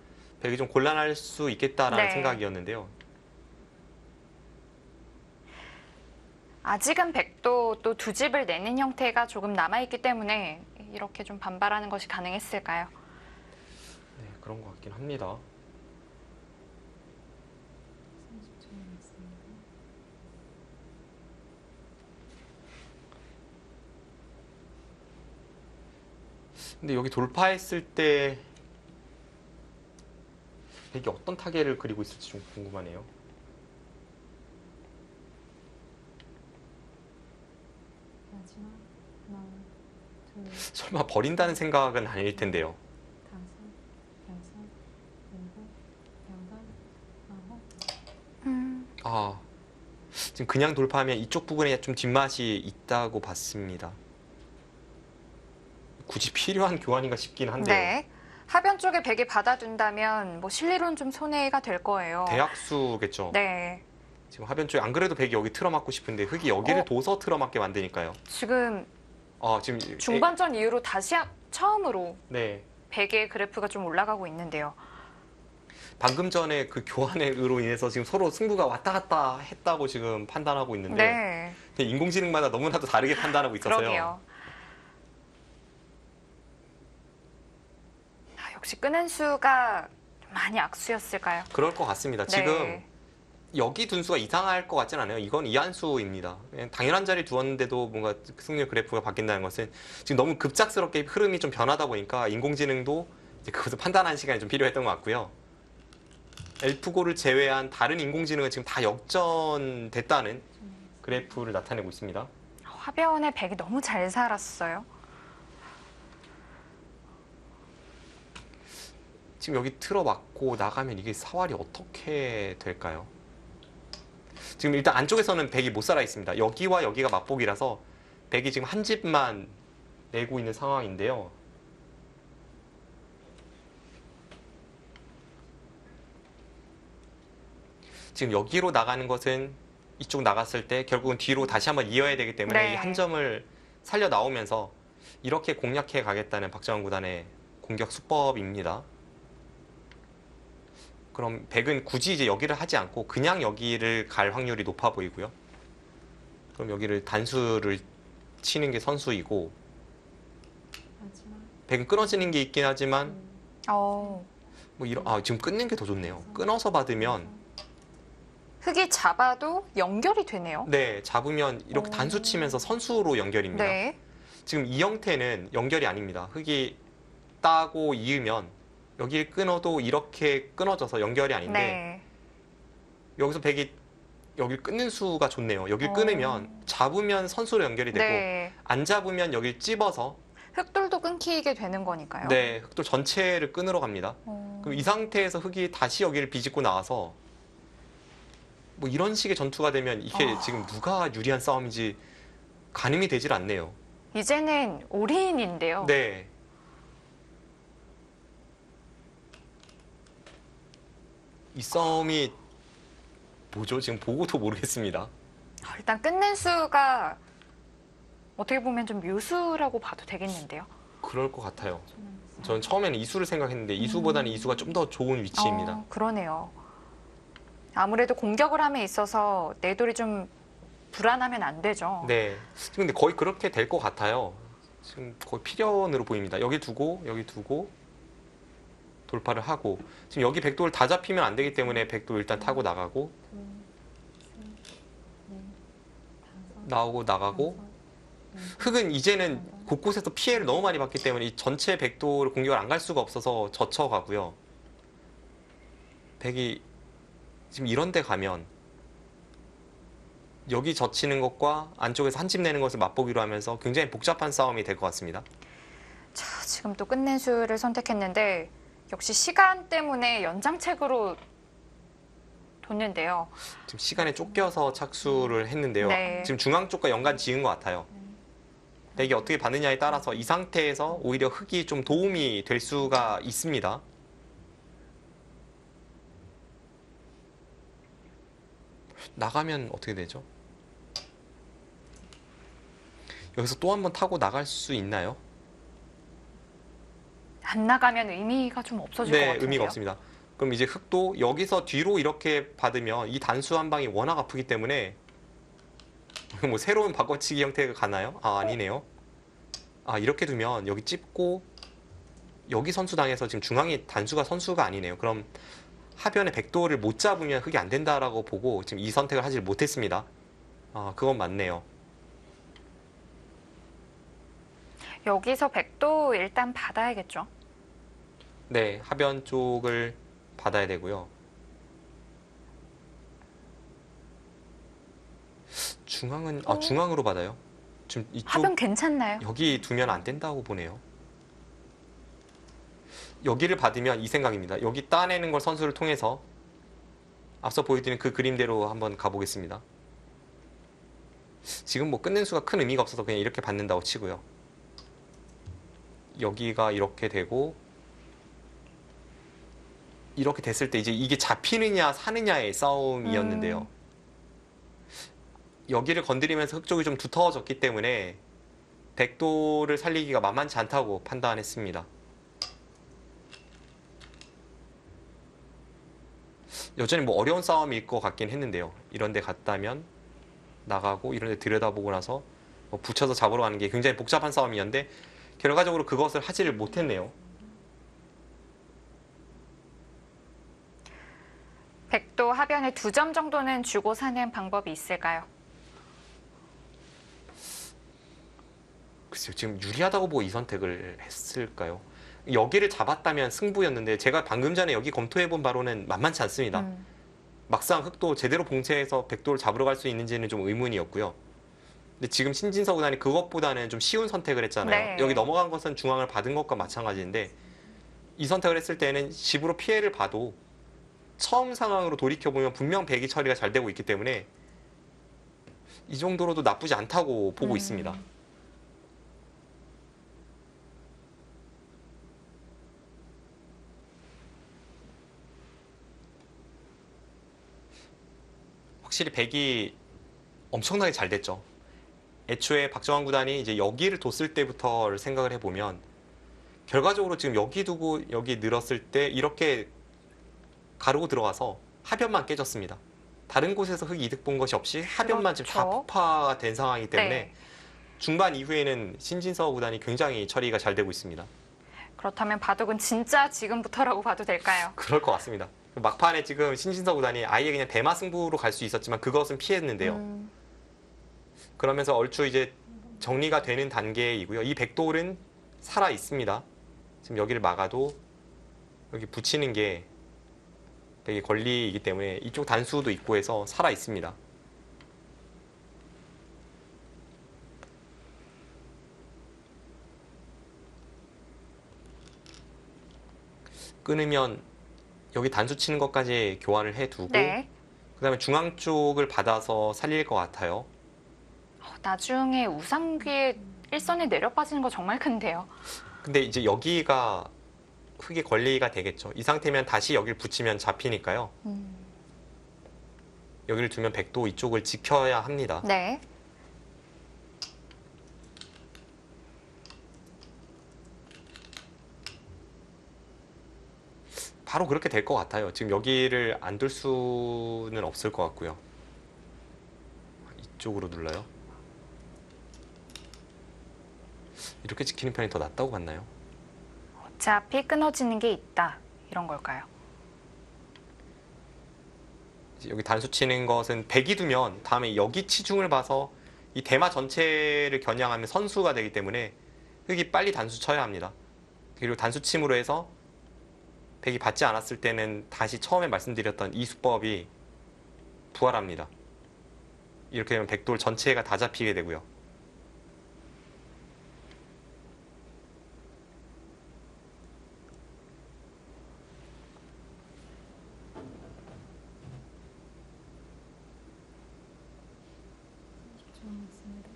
S2: 백이 좀 곤란할 수 있겠다라는
S1: 네.
S2: 생각이었는데요.
S1: 아직은 백도 또 두 집을 내는 형태가 조금 남아있기 때문에 이렇게 좀 반발하는 것이 가능했을까요?
S2: 네, 그런 것 같긴 합니다. 근데 여기 돌파했을 때 백이 어떤 타겟을 그리고 있을지 좀 궁금하네요.
S3: 마지막 하나, 둘,
S2: 설마 버린다는 생각은 아닐 텐데요.
S3: 다섯, 여섯, 일곱, 여덟, 아홉.
S2: 지금 그냥 돌파하면 이쪽 부분에 좀 뒷맛이 있다고 봤습니다. 굳이 필요한 교환인가 싶긴 한데요.
S1: 네. 하변 쪽에 백이 받아둔다면 뭐 실리론 좀 손해가 될 거예요.
S2: 대약수겠죠.
S1: 네.
S2: 지금 하변 쪽에 안 그래도 백이 여기 틀어막고 싶은데 흙이 여기를 둬서 틀어막게 만드니까요.
S1: 지금
S2: 지금
S1: 중반전 이후로 다시 처음으로
S2: 네.
S1: 백의 그래프가 좀 올라가고 있는데요.
S2: 방금 전에 그 교환으로 인해서 지금 서로 승부가 왔다 갔다 했다고 지금 판단하고 있는데
S1: 네.
S2: 근데 인공지능마다 너무나도 다르게 판단하고 있어서요.
S1: 그러게요. 역시 끄는 수가 많이 악수였을까요?
S2: 그럴 것 같습니다.
S1: 네.
S2: 지금 여기 둔수가 이상할 것 같진 않아요. 이건 이한수입니다. 그냥 당연한 자리 두었는데도 뭔가 승률 그래프가 바뀐다는 것은 지금 너무 급작스럽게 흐름이 좀 변하다 보니까 인공지능도 이제 그것을 판단하는 시간이 좀 필요했던 것 같고요. 엘프고를 제외한 다른 인공지능은 지금 다 역전됐다는 그래프를 나타내고 있습니다.
S1: 화변에 백이 너무 잘 살았어요.
S2: 지금 여기 틀어막고 나가면 이게 사활이 어떻게 될까요? 지금 일단 안쪽에서는 백이 못 살아 있습니다. 여기와 여기가 맞복이라서 백이 지금 한 집만 내고 있는 상황인데요. 지금 여기로 나가는 것은 이쪽 나갔을 때 결국은 뒤로 다시 한번 이어야 되기 때문에
S1: 네.
S2: 이 한 점을 살려 나오면서 이렇게 공략해 가겠다는 박정환 구단의 공격 수법입니다. 그럼 백은 굳이 이제 여기를 하지 않고 그냥 여기를 갈 확률이 높아 보이고요. 그럼 여기를 단수를 치는 게 선수이고
S3: 마지막
S2: 백은 끊어지는 게 있긴 하지만
S1: 어,
S2: 뭐 이런 지금 끊는 게 더 좋네요. 끊어서 받으면
S1: 흙이 잡아도 연결이 되네요.
S2: 네, 잡으면 이렇게 단수 치면서 선수로 연결입니다.
S1: 네.
S2: 지금 이 형태는 연결이 아닙니다. 흙이 따고 이으면 여기를 끊어도 이렇게 끊어져서 연결이 아닌데
S1: 네.
S2: 여기서 백이 여기를 끊는 수가 좋네요. 여기를
S1: 어.
S2: 끊으면 잡으면 선수로 연결이 되고
S1: 네.
S2: 안 잡으면 여기를 찝어서
S1: 흙돌도 끊기게 되는 거니까요.
S2: 네, 흙돌 전체를 끊으러 갑니다.
S1: 어.
S2: 그럼 이 상태에서 흙이 다시 여기를 비집고 나와서 뭐 이런 식의 전투가 되면 이게 지금 누가 유리한 싸움인지 가늠이 되질 않네요.
S1: 이제는 올인인데요.
S2: 네. 이 싸움이 뭐죠? 지금 보고도 모르겠습니다.
S1: 일단 끝낸 수가 어떻게 보면 좀 묘수라고 봐도 되겠는데요.
S2: 그럴 것 같아요. 전 처음에는 이수를 생각했는데 이수보다는 이수가 좀 더 좋은 위치입니다.
S1: 그러네요. 아무래도 공격을 함에 있어서 내돌이 좀 불안하면 안 되죠.
S2: 네. 지금 근데 거의 그렇게 될 것 같아요. 지금 거의 필연으로 보입니다. 여기 두고 돌파를 하고 지금 여기 백도를 다 잡히면 안 되기 때문에 백도 일단 타고 나가고 나오고 나가고 흙은 이제는 곳곳에서 피해를 너무 많이 받기 때문에 이 전체 백도를 공격을 안 갈 수가 없어서 젖혀가고요. 백이 지금 이런 데 가면 여기 젖히는 것과 안쪽에서 한 집 내는 것을 맛보기로 하면서 굉장히 복잡한 싸움이 될 것 같습니다.
S1: 자, 지금 또 끝낸 수를 선택했는데 역시 시간 때문에 연장책으로 뒀는데요.
S2: 지금 시간에 쫓겨서 착수를 했는데요.
S1: 네.
S2: 지금 중앙 쪽과 연관 지은 것 같아요. 백이 어떻게 받느냐에 따라서 이 상태에서 오히려 흙이 좀 도움이 될 수가 있습니다. 나가면 어떻게 되죠? 여기서 또 한 번 타고 나갈 수 있나요?
S1: 안 나가면 의미가 좀 없어질 것
S2: 네,
S1: 같은데요.
S2: 의미가 없습니다. 그럼 이제 흙도 여기서 뒤로 이렇게 받으면 이 단수 한 방이 워낙 아프기 때문에 뭐 새로운 바꿔치기 형태가 가나요? 아니네요. 이렇게 두면 여기 찝고 여기 선수당해서 지금 중앙이 단수가 선수가 아니네요. 그럼 하변에 백도를 못 잡으면 흙이 안 된다라고 보고 지금 이 선택을 하지 못했습니다. 그건 맞네요.
S1: 여기서 백도 일단 받아야겠죠.
S2: 네, 하변 쪽을 받아야 되고요. 중앙은 중앙으로 받아요. 지금 이쪽
S1: 하변 괜찮나요?
S2: 여기 두면 안 된다고 보네요. 여기를 받으면 이 생각입니다. 여기 따내는 걸 선수를 통해서 앞서 보여드린 그 그림대로 한번 가보겠습니다. 지금 뭐 끝낸 수가 큰 의미가 없어서 그냥 이렇게 받는다고 치고요. 여기가 이렇게 되고 이렇게 됐을 때 이제 이게 잡히느냐 사느냐의 싸움이었는데요. 여기를 건드리면서 흙 쪽이 좀 두터워졌기 때문에 백도를 살리기가 만만치 않다고 판단했습니다. 여전히 뭐 어려운 싸움일 것 같긴 했는데요. 이런 데 갔다면 나가고 이런 데 들여다보고 나서 뭐 붙여서 잡으러 가는 게 굉장히 복잡한 싸움이었는데 결과적으로 그것을 하지를 못했네요.
S1: 백도 하변에 2점 정도는 주고 사는 방법이 있을까요?
S2: 글쎄요, 지금 유리하다고 보고 이 선택을 했을까요? 여기를 잡았다면 승부였는데 제가 방금 전에 여기 검토해본 바로는 만만치 않습니다. 막상 흑도 제대로 봉쇄해서 백도를 잡으러 갈 수 있는지는 좀 의문이었고요. 근데 지금 신진서 구단이 그것보다는 좀 쉬운 선택을 했잖아요.
S1: 네.
S2: 여기 넘어간 것은 중앙을 받은 것과 마찬가지인데 이 선택을 했을 때는 집으로 피해를 봐도 처음 상황으로 돌이켜보면 분명 백이 처리가 잘 되고 있기 때문에 이 정도로도 나쁘지 않다고 보고 있습니다. 확실히 백이 엄청나게 잘 됐죠. 애초에 박정환 구단이 이제 여기를 뒀을 때부터를 생각을 해보면 결과적으로 지금 여기 두고 여기 늘었을 때 이렇게 가르고 들어가서 하변만 깨졌습니다. 다른 곳에서 흙 이득 본 것이 없이 하변만 지금 다
S1: 그렇죠.
S2: 폭파가 된 상황이기 때문에
S1: 네.
S2: 중반 이후에는 신진서 구단이 굉장히 처리가 잘 되고 있습니다.
S1: 그렇다면 바둑은 진짜 지금부터라고 봐도 될까요?
S2: 그럴 것 같습니다. 막판에 지금 신진서 구단이 아예 그냥 대마 승부로 갈 수 있었지만 그것은 피했는데요. 그러면서 얼추 이제 정리가 되는 단계이고요. 이 백돌은 살아 있습니다. 지금 여기를 막아도 여기 붙이는 게 되게 권리이기 때문에 이쪽 단수도 있고 해서 살아 있습니다. 끊으면 여기 단수 치는 것까지 교환을 해두고
S1: 네.
S2: 그다음에 중앙 쪽을 받아서 살릴 것 같아요.
S1: 나중에 우상귀에 일선에 내려 빠지는 거 정말 큰데요.
S2: 근데 이제 여기가 흙의 권리가 되겠죠. 이 상태면 다시 여기를 붙이면 잡히니까요. 여기를 두면 백도 이쪽을 지켜야 합니다.
S1: 네.
S2: 바로 그렇게 될 것 같아요. 지금 여기를 안 둘 수는 없을 것 같고요. 이쪽으로 눌러요. 이렇게 지키는 편이 더 낫다고 봤나요?
S1: 어차피 끊어지는 게 있다. 이런 걸까요?
S2: 이제 여기 단수 치는 것은 백이 두면 다음에 여기 치중을 봐서 이 대마 전체를 겨냥하면 선수가 되기 때문에 흙이 빨리 단수 쳐야 합니다. 그리고 단수 침으로 해서 백이 받지 않았을 때는 다시 처음에 말씀드렸던 이 수법이 부활합니다. 이렇게 되면 백돌 전체가 다 잡히게 되고요.
S3: 집중하겠습니다.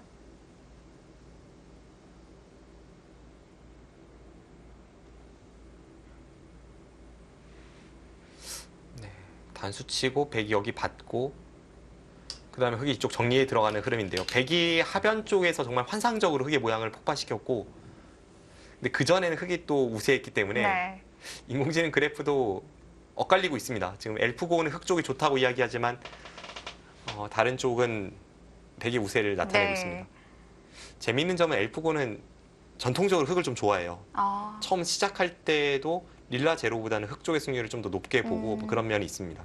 S2: 단수 치고 백이 여기 받고 그 다음에 흙이 이쪽 정리에 들어가는 흐름인데요. 백이 하변 쪽에서 정말 환상적으로 흙의 모양을 폭파시켰고 근데 그전에는 흙이 또 우세했기 때문에
S1: 네.
S2: 인공지능 그래프도 엇갈리고 있습니다. 지금 엘프고는 흙 쪽이 좋다고 이야기하지만 다른 쪽은 백의 우세를 나타내고
S1: 네.
S2: 있습니다. 재미있는 점은 엘프고는 전통적으로 흙을 좀 좋아해요.
S1: 아,
S2: 처음 시작할 때도 릴라 제로보다는 흙 쪽의 승률을 좀 더 높게 보고 뭐 그런 면이 있습니다.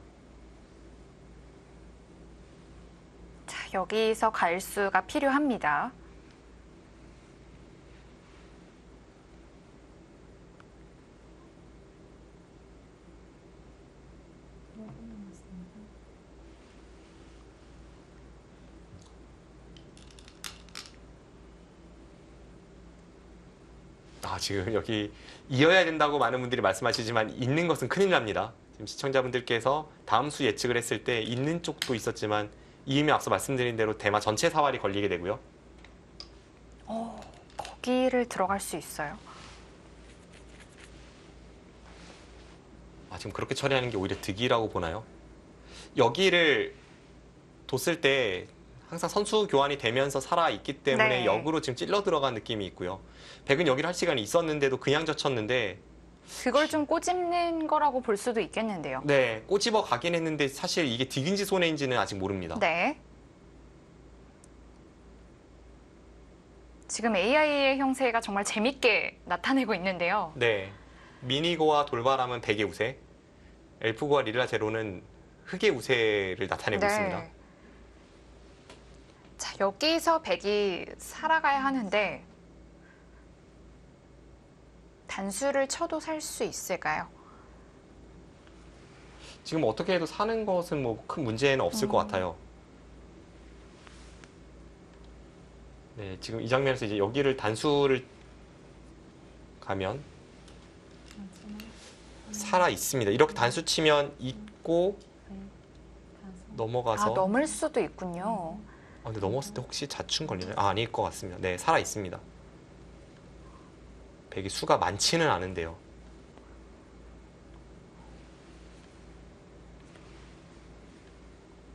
S1: 자, 여기서 갈수가 필요합니다.
S3: 남았습니다.
S2: 지금 여기 이어야 된다고 많은 분들이 말씀하시지만 있는 것은 큰일 납니다. 지금 시청자분들께서 다음 수 예측을 했을 때 있는 쪽도 있었지만 이미 앞서 말씀드린 대로 대마 전체 사활이 걸리게 되고요.
S1: 거기를 들어갈 수 있어요.
S2: 지금 지금 그렇게 처리하는 게 오히려 득이라고 보나요? 여기를 뒀을 때 항상 선수 교환이 되면서 살아있기 때문에
S1: 네.
S2: 역으로 지금 찔러 들어간 느낌이 있고요. 백은 여기를 할 시간이 있었는데도 그냥 젖혔는데
S1: 그걸 좀 꼬집는 거라고 볼 수도 있겠는데요.
S2: 네, 꼬집어 가긴 했는데 사실 이게 득인지 손해인지는 아직 모릅니다.
S1: 네. 지금 AI의 형세가 정말 재밌게 나타내고 있는데요.
S2: 네, 미니고와 돌바람은 백의 우세, 엘프고와 릴라 제로는 흑의 우세를 나타내고 있습니다.
S1: 자, 여기서 백이 살아가야 하는데 단수를 쳐도 살 수 있을까요?
S2: 지금 어떻게 해도 사는 것은 뭐 큰 문제는 없을 것 같아요. 네, 지금 이 장면에서 이제 여기를 단수를 가면 살아 있습니다. 이렇게 단수 치면 있고 넘어가서
S1: 넘을 수도 있군요.
S2: 근데 넘었을 때 혹시 자충 걸리나요? 아닐 것 같습니다. 네, 살아 있습니다. 백이 수가 많지는 않은데요.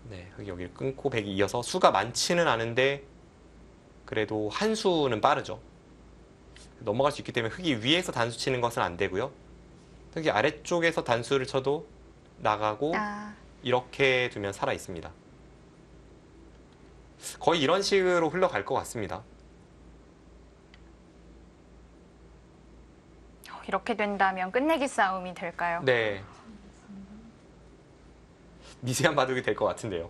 S2: 네, 여기를 끊고 백이 이어서 수가 많지는 않은데 그래도 한 수는 빠르죠. 넘어갈 수 있기 때문에 흑이 위에서 단수 치는 것은 안 되고요. 흑이 아래쪽에서 단수를 쳐도 나가고 이렇게 두면 살아 있습니다. 거의 이런 식으로 흘러갈 것 같습니다.
S1: 이렇게 된다면 끝내기 싸움이 될까요?
S2: 네. 미세한 바둑이 될 것 같은데요.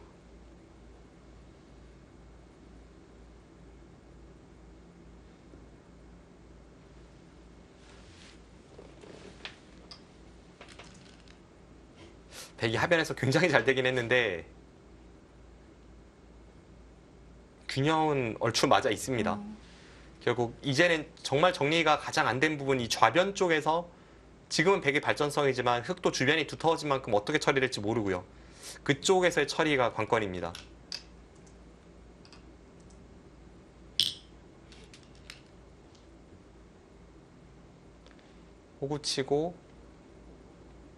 S2: 백이 하변에서 굉장히 잘 되긴 했는데 균형은 얼추 맞아 있습니다. 결국 이제는 정말 정리가 가장 안 된 부분이 좌변 쪽에서 지금은 백의 발전성이지만 흑도 주변이 두터워진 만큼 어떻게 처리될지 모르고요. 그쪽에서의 처리가 관건입니다. 호구 치고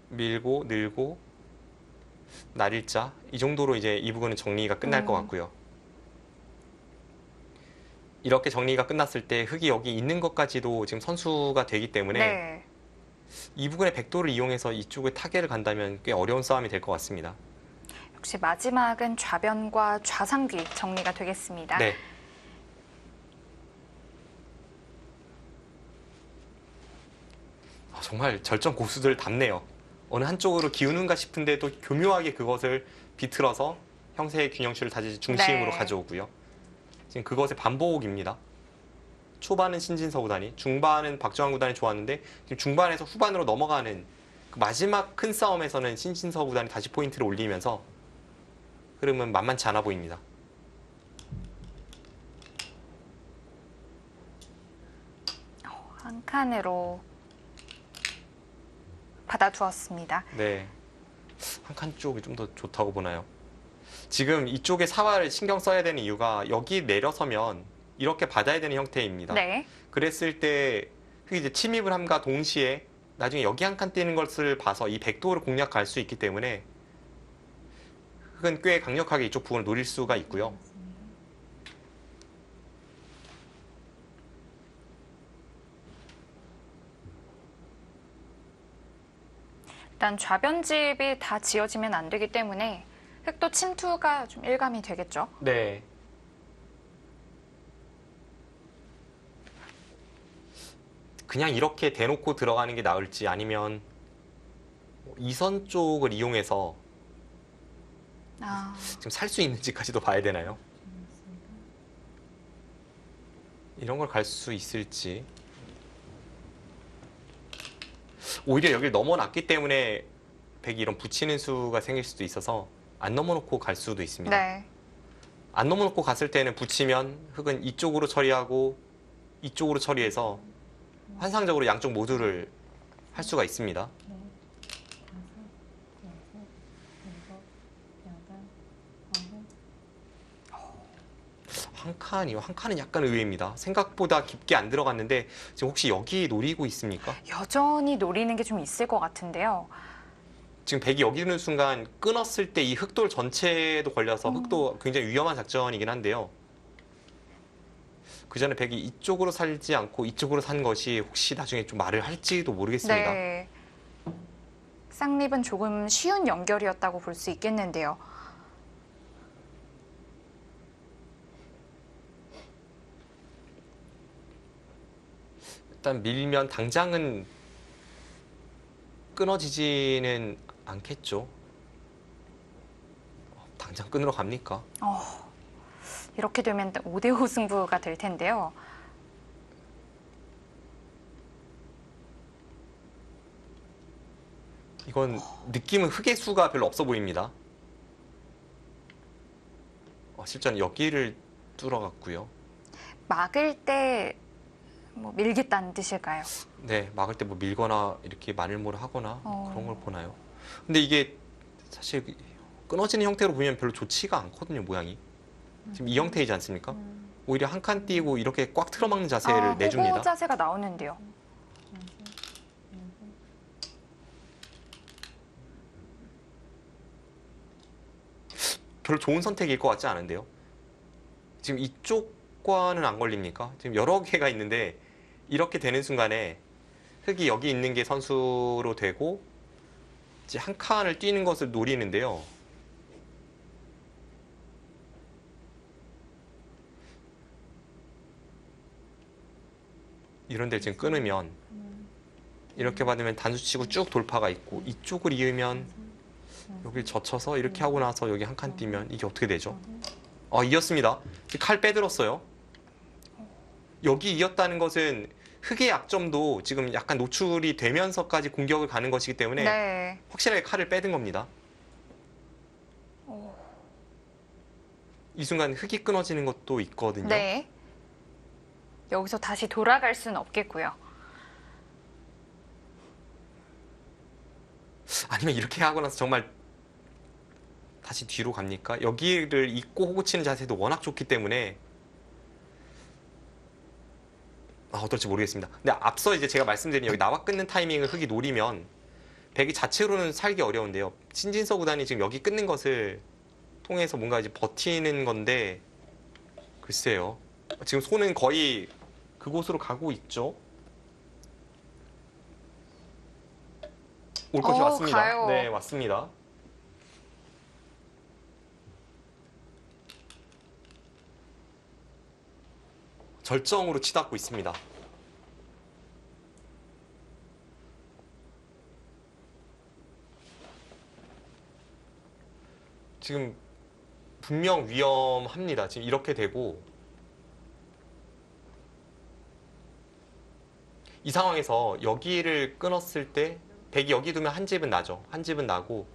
S2: 밀고 늘고 날일자 이 정도로 이제 이 부분은 정리가 끝날 것 같고요. 이렇게 정리가 끝났을 때 흑이 여기 있는 것까지도 지금 선수가 되기 때문에
S1: 네.
S2: 이 부분의 백도를 이용해서 이쪽에 타겟을 간다면 꽤 어려운 싸움이 될 것 같습니다.
S1: 역시 마지막은 좌변과 좌상귀 정리가 되겠습니다.
S2: 네. 정말 절정 고수들 답네요. 어느 한쪽으로 기우는가 싶은데 또 교묘하게 그것을 비틀어서 형세의 균형추를 다시 중심으로
S1: 네.
S2: 가져오고요. 지금 그것의 반복입니다. 초반은 신진서 구단이, 중반은 박정환 구단이 좋았는데 지금 중반에서 후반으로 넘어가는 그 마지막 큰 싸움에서는 신진서 구단이 다시 포인트를 올리면서 흐름은 만만치 않아 보입니다.
S1: 한 칸으로 받아두었습니다.
S2: 네. 한 칸 쪽이 좀 더 좋다고 보나요? 지금 이쪽에 사활을 신경 써야 되는 이유가 여기 내려서면 이렇게 받아야 되는 형태입니다.
S1: 네.
S2: 그랬을 때 이제 침입을 함과 동시에 나중에 여기 한 칸 띄는 것을 봐서 이 백도를 공략할 수 있기 때문에 흑은 꽤 강력하게 이쪽 부분을 노릴 수가 있고요.
S1: 일단 좌변집이 다 지어지면 안 되기 때문에 흑도 침투가 좀 일감이 되겠죠.
S2: 네. 그냥 이렇게 대놓고 들어가는 게 나을지 아니면 이선 쪽을 이용해서 지금 살 수 있는지까지도 봐야 되나요? 이런 걸 갈 수 있을지. 오히려 여기를 넘어놨기 때문에 백이 이런 붙이는 수가 생길 수도 있어서 안 넘어놓고 갈 수도 있습니다.
S1: 네.
S2: 안 넘어놓고 갔을 때는 붙이면 흑은 이쪽으로 처리하고 이쪽으로 처리해서 환상적으로 양쪽 모두를 할 수가 있습니다. 한 칸이요. 한 칸은 약간 의외입니다. 생각보다 깊게 안 들어갔는데 지금 혹시 여기 노리고 있습니까?
S1: 여전히 노리는 게 좀 있을 것 같은데요.
S2: 지금 백이 여기 있는 순간 끊었을 때 이 흑돌 전체도 걸려서 흑도 굉장히 위험한 작전이긴 한데요. 그 전에 백이 이쪽으로 살지 않고 이쪽으로 산 것이 혹시 나중에 좀 말을 할지도 모르겠습니다.
S1: 네. 쌍립은 조금 쉬운 연결이었다고 볼 수 있겠는데요.
S2: 일단 밀면 당장은 끊어지지는 않겠죠. 당장 끊으러 갑니까?
S1: 이렇게 되면 5대5 승부가 될 텐데요.
S2: 이건 느낌은 흑의 수가 별로 없어 보입니다. 실전 여기를 뚫어갔고요.
S1: 막을 때 뭐 밀겠다는 뜻일까요?
S2: 네, 막을 때 뭐 밀거나 이렇게 마늘모를 하거나
S1: 어.
S2: 그런 걸 보나요? 근데 이게 사실 끊어지는 형태로 보면 별로 좋지가 않거든요, 모양이. 지금 이 형태이지 않습니까? 오히려 한 칸 띄고 이렇게 꽉 틀어막는 자세를 내줍니다.
S1: 호구 자세가 나오는데요.
S2: 별로 좋은 선택일 것 같지 않은데요. 지금 이쪽과는 안 걸립니까? 지금 여러 개가 있는데 이렇게 되는 순간에 흑이 여기 있는 게 선수로 되고 이제 한 칸을 뛰는 것을 노리는데요. 이런 데를 지금 끊으면 이렇게 받으면 단수치고 쭉 돌파가 있고 이쪽을 이으면 여기를 젖혀서 이렇게 하고 나서 여기 한 칸 뛰면 이게 어떻게 되죠? 이었습니다. 칼 빼들었어요. 여기 이었다는 것은 흑의 약점도 지금 약간 노출이 되면서까지 공격을 가는 것이기 때문에
S1: 네.
S2: 확실하게 칼을 빼든 겁니다. 이 순간 흑이 끊어지는 것도 있거든요.
S1: 네. 여기서 다시 돌아갈 수는 없겠고요.
S2: 아니면 이렇게 하고 나서 정말 다시 뒤로 갑니까? 여기를 잇고 호구 치는 자세도 워낙 좋기 때문에 어떨지 모르겠습니다. 근데 앞서 이제 제가 말씀드린 여기 나와 끊는 타이밍을 흑이 노리면 백이 자체로는 살기 어려운데요. 신진서 구단이 지금 여기 끊는 것을 통해서 뭔가 이제 버티는 건데 글쎄요. 지금 손은 거의 그곳으로 가고 있죠. 올 것이 왔습니다.
S1: 가요.
S2: 네, 왔습니다. 절정으로 치닫고 있습니다. 지금 분명 위험합니다. 지금 이렇게 되고 이 상황에서 여기를 끊었을 때 백이 여기 두면 한 집은 나죠. 한 집은 나고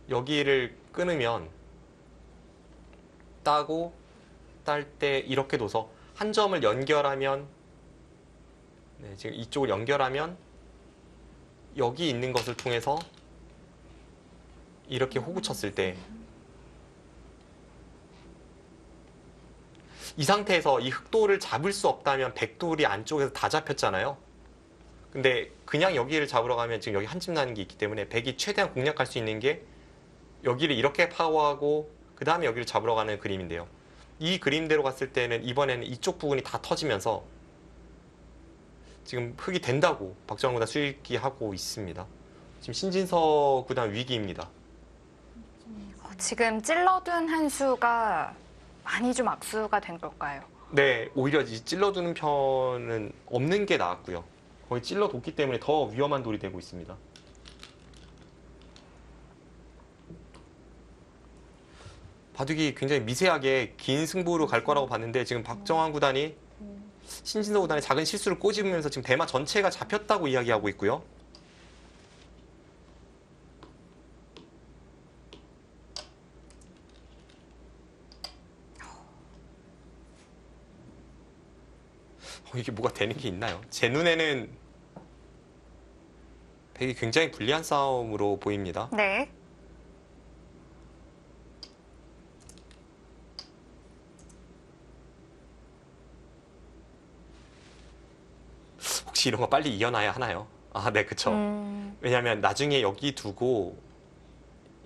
S2: 여기를 끊으면 따고 딸 때 이렇게 둬서 한 점을 연결하면 지금 이쪽을 연결하면 여기 있는 것을 통해서 이렇게 호구 쳤을 때 이 상태에서 이 흑돌을 잡을 수 없다면 백돌이 안쪽에서 다 잡혔잖아요. 근데 그냥 여기를 잡으러 가면 지금 여기 한 집 나는 게 있기 때문에 백이 최대한 공략할 수 있는 게 여기를 이렇게 파워하고 그 다음에 여기를 잡으러 가는 그림인데요. 이 그림대로 갔을 때는 이번에는 이쪽 부분이 다 터지면서 지금 흑이 된다고 박정환 구단 수익기하고 있습니다. 지금 신진서 구단 위기입니다.
S1: 지금 찔러둔 한 수가 많이 좀 압수가 된 걸까요?
S2: 네, 오히려 이 찔러두는 편은 없는 게 나았고요. 거의 찔러뒀기 때문에 더 위험한 돌이 되고 있습니다. 바둑이 굉장히 미세하게 긴 승부로 갈 거라고 봤는데 지금 박정환 구단이 신진서 구단의 작은 실수를 꼬집으면서 지금 대마 전체가 잡혔다고 이야기하고 있고요. 이게 뭐가 되는 게 있나요? 제 눈에는 백이 굉장히 불리한 싸움으로 보입니다.
S1: 네.
S2: 혹시 이런 거 빨리 이어놔야 하나요? 네, 그쵸. 왜냐하면 나중에 여기 두고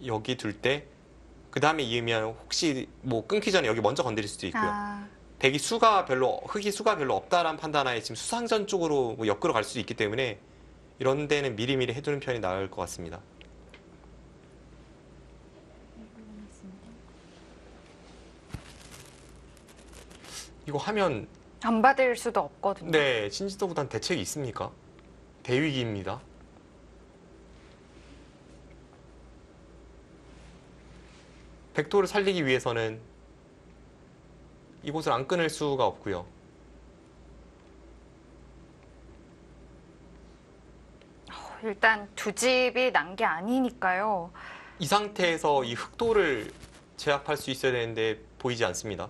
S2: 여기 둘 때 그 다음에 이으면 혹시 뭐 끊기 전에 여기 먼저 건드릴 수도 있고요.
S1: 아,
S2: 흙이 수가 별로 없다라는 판단하에 지금 수상전 쪽으로 뭐 엮으러 갈 수도 있기 때문에 이런 데는 미리미리 해두는 편이 나을 것 같습니다.
S3: 남았습니다.
S2: 이거 하면
S1: 안 받을 수도 없거든요.
S2: 네, 신진서 구단 대책이 있습니까? 대위기입니다. 백도를 살리기 위해서는 이곳을 안 끊을 수가 없고요.
S1: 일단 두 집이 난 게 아니니까요.
S2: 이 상태에서 이 흑도를 제압할 수 있어야 되는데 보이지 않습니다.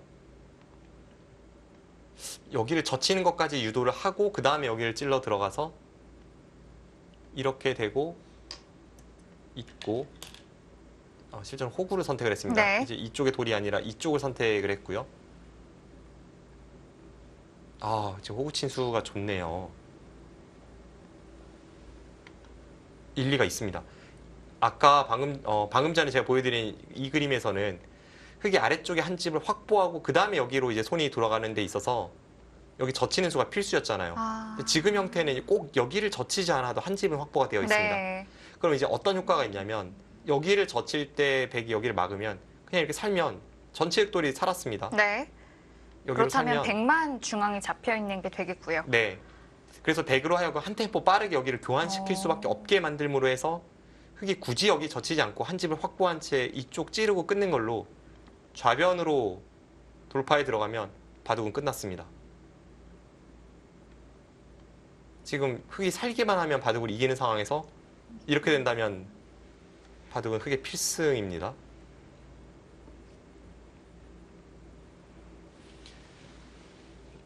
S2: 여기를 젖히는 것까지 유도를 하고 그 다음에 여기를 찔러 들어가서 이렇게 되고 있고 실제로 호구를 선택을 했습니다.
S1: 네.
S2: 이제 이쪽의 돌이 아니라 이쪽을 선택을 했고요. 지금 호구 친수가 좋네요. 일리가 있습니다. 아까 방금 전에 제가 보여드린 이 그림에서는 흙이 아래쪽에 한 집을 확보하고 그 다음에 여기로 이제 손이 돌아가는 데 있어서 여기 젖히는 수가 필수였잖아요.
S1: 아,
S2: 근데 지금 형태는 꼭 여기를 젖히지 않아도 한 집은 확보가 되어 있습니다.
S1: 네.
S2: 그럼 이제 어떤 효과가 있냐면 여기를 젖힐 때 백이 여기를 막으면 그냥 이렇게 살면 전체 흑돌이 살았습니다.
S1: 네.
S2: 여기로
S1: 그렇다면
S2: 살면
S1: 100만 중앙에 잡혀 있는 게 되겠고요.
S2: 네. 그래서 백으로 하여금 한 템포 빠르게 여기를 교환시킬 수밖에 없게 만들므로 해서 흙이 굳이 여기 젖히지 않고 한 집을 확보한 채 이쪽 찌르고 끊는 걸로 좌변으로 돌파에 들어가면 바둑은 끝났습니다. 지금 흙이 살기만 하면 바둑을 이기는 상황에서 이렇게 된다면 바둑은 흙의 필승입니다.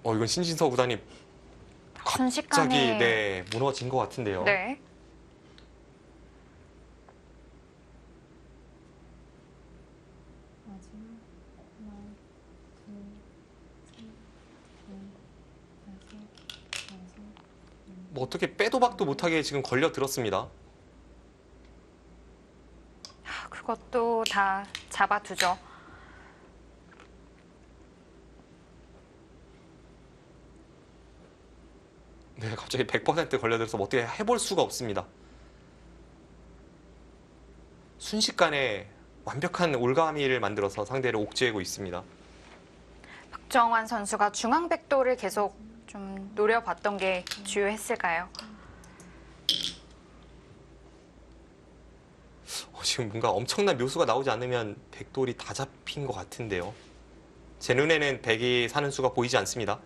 S2: 이건 신진서 구단이 갑자기
S1: 순식간에
S2: 무너진 것 같은데요.
S1: 네.
S3: 마지막 하나, 둘, 셋, 넷, 다섯, 여섯,
S2: 뭐 어떻게 빼도 박도 못하게 지금 걸려 들었습니다.
S1: 그것도 다 잡아두죠.
S2: 네, 갑자기 100% 걸려들어서 뭐 어떻게 해볼 수가 없습니다. 순식간에 완벽한 올가미를 만들어서 상대를 옥죄고 있습니다.
S1: 박정환 선수가 중앙 백도를 계속 좀 노려봤던 게 주요했을까요?
S2: 지금 뭔가 엄청난 묘수가 나오지 않으면 백돌이 다 잡힌 것 같은데요. 제 눈에는 백이 사는 수가 보이지 않습니다.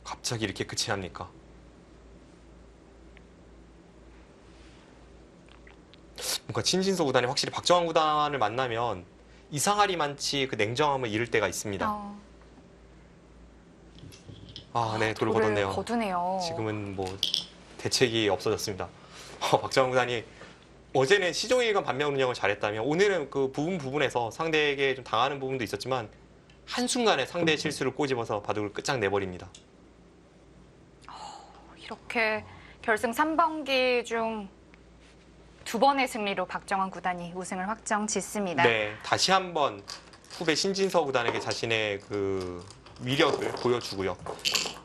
S2: 갑자기 이렇게 끝이 납니까? 뭔가 신진서 구단이 확실히 박정환 구단을 만나면 이상하리만치 그 냉정함을 잃을 때가 있습니다. 네, 돌을 걷었네요.
S1: 거두네요.
S2: 지금은 뭐 대책이 없어졌습니다. 박정환 구단이 어제는 시종일관 반면 운영을 잘했다면 오늘은 그 부분에서 상대에게 좀 당하는 부분도 있었지만 한순간에 상대의 실수를 꼬집어서 바둑을 끝장 내버립니다.
S1: 이렇게 결승 3번기 중 2번의 승리로 박정환 구단이 우승을 확정 짓습니다.
S2: 네, 다시 한번 후배 신진서 구단에게 자신의 그 위력을 보여주고요.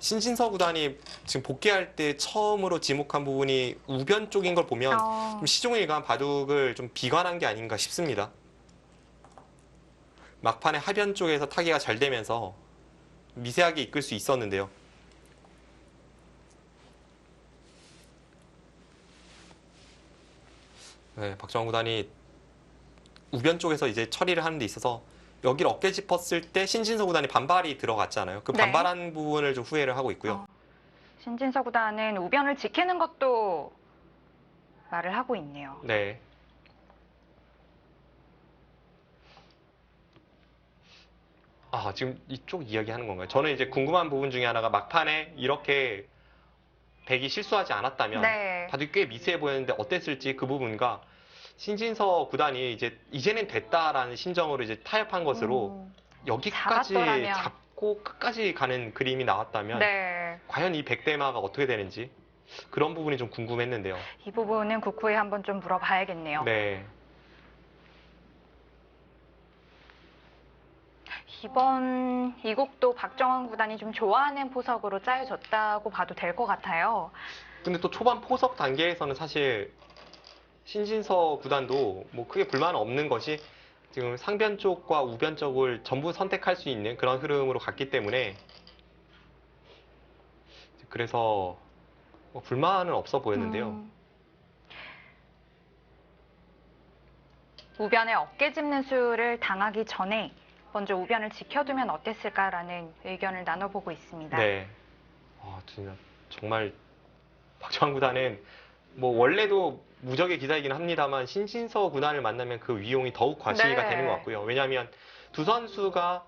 S2: 신진서 구단이 지금 복귀할 때 처음으로 지목한 부분이 우변 쪽인 걸 보면 좀 시종일관 바둑을 좀 비관한 게 아닌가 싶습니다. 막판에 하변 쪽에서 타기가 잘 되면서 미세하게 이끌 수 있었는데요. 네, 박정환 구단이 우변 쪽에서 이제 처리를 하는 데 있어서 여기를 어깨 짚었을 때 신진서 구단이 반발이 들어갔잖아요. 그
S1: 네.
S2: 반발한 부분을 좀 후회를 하고 있고요.
S1: 신진서 구단은 우변을 지키는 것도 말을 하고 있네요.
S2: 네. 지금 이쪽 이야기하는 건가요? 저는 이제 궁금한 부분 중에 하나가 막판에 이렇게 백이 실수하지 않았다면
S1: 네.
S2: 바둑이 꽤 미세해 보였는데 어땠을지 그 부분과 신진서 구단이 이제는 됐다라는 심정으로 이제 타협한 것으로 여기까지
S1: 잡았더라면.
S2: 꼭 끝까지 가는 그림이 나왔다면
S1: 네.
S2: 과연 이 백대마가 어떻게 되는지 그런 부분이 좀 궁금했는데요.
S1: 이 부분은 국후에 한번 좀 물어봐야겠네요.
S2: 네.
S1: 이번 이 곡도 박정환 구단이 좀 좋아하는 포석으로 짜여졌다고 봐도 될 것 같아요.
S2: 근데 또 초반 포석 단계에서는 사실 신진서 구단도 뭐 크게 불만 없는 것이 지금 상변 쪽과 우변 쪽을 전부 선택할 수 있는 그런 흐름으로 갔기 때문에 그래서 뭐 불만은 없어 보였는데요.
S1: 우변에 어깨 짚는 수를 당하기 전에 먼저 우변을 지켜두면 어땠을까라는 의견을 나눠보고 있습니다.
S2: 네. 진짜 정말 박정환 구단은 뭐 원래도 무적의 기사이긴 합니다만 신진서 구단을 만나면 그 위용이 더욱 과시가
S1: 네.
S2: 되는 것 같고요. 왜냐하면 두 선수가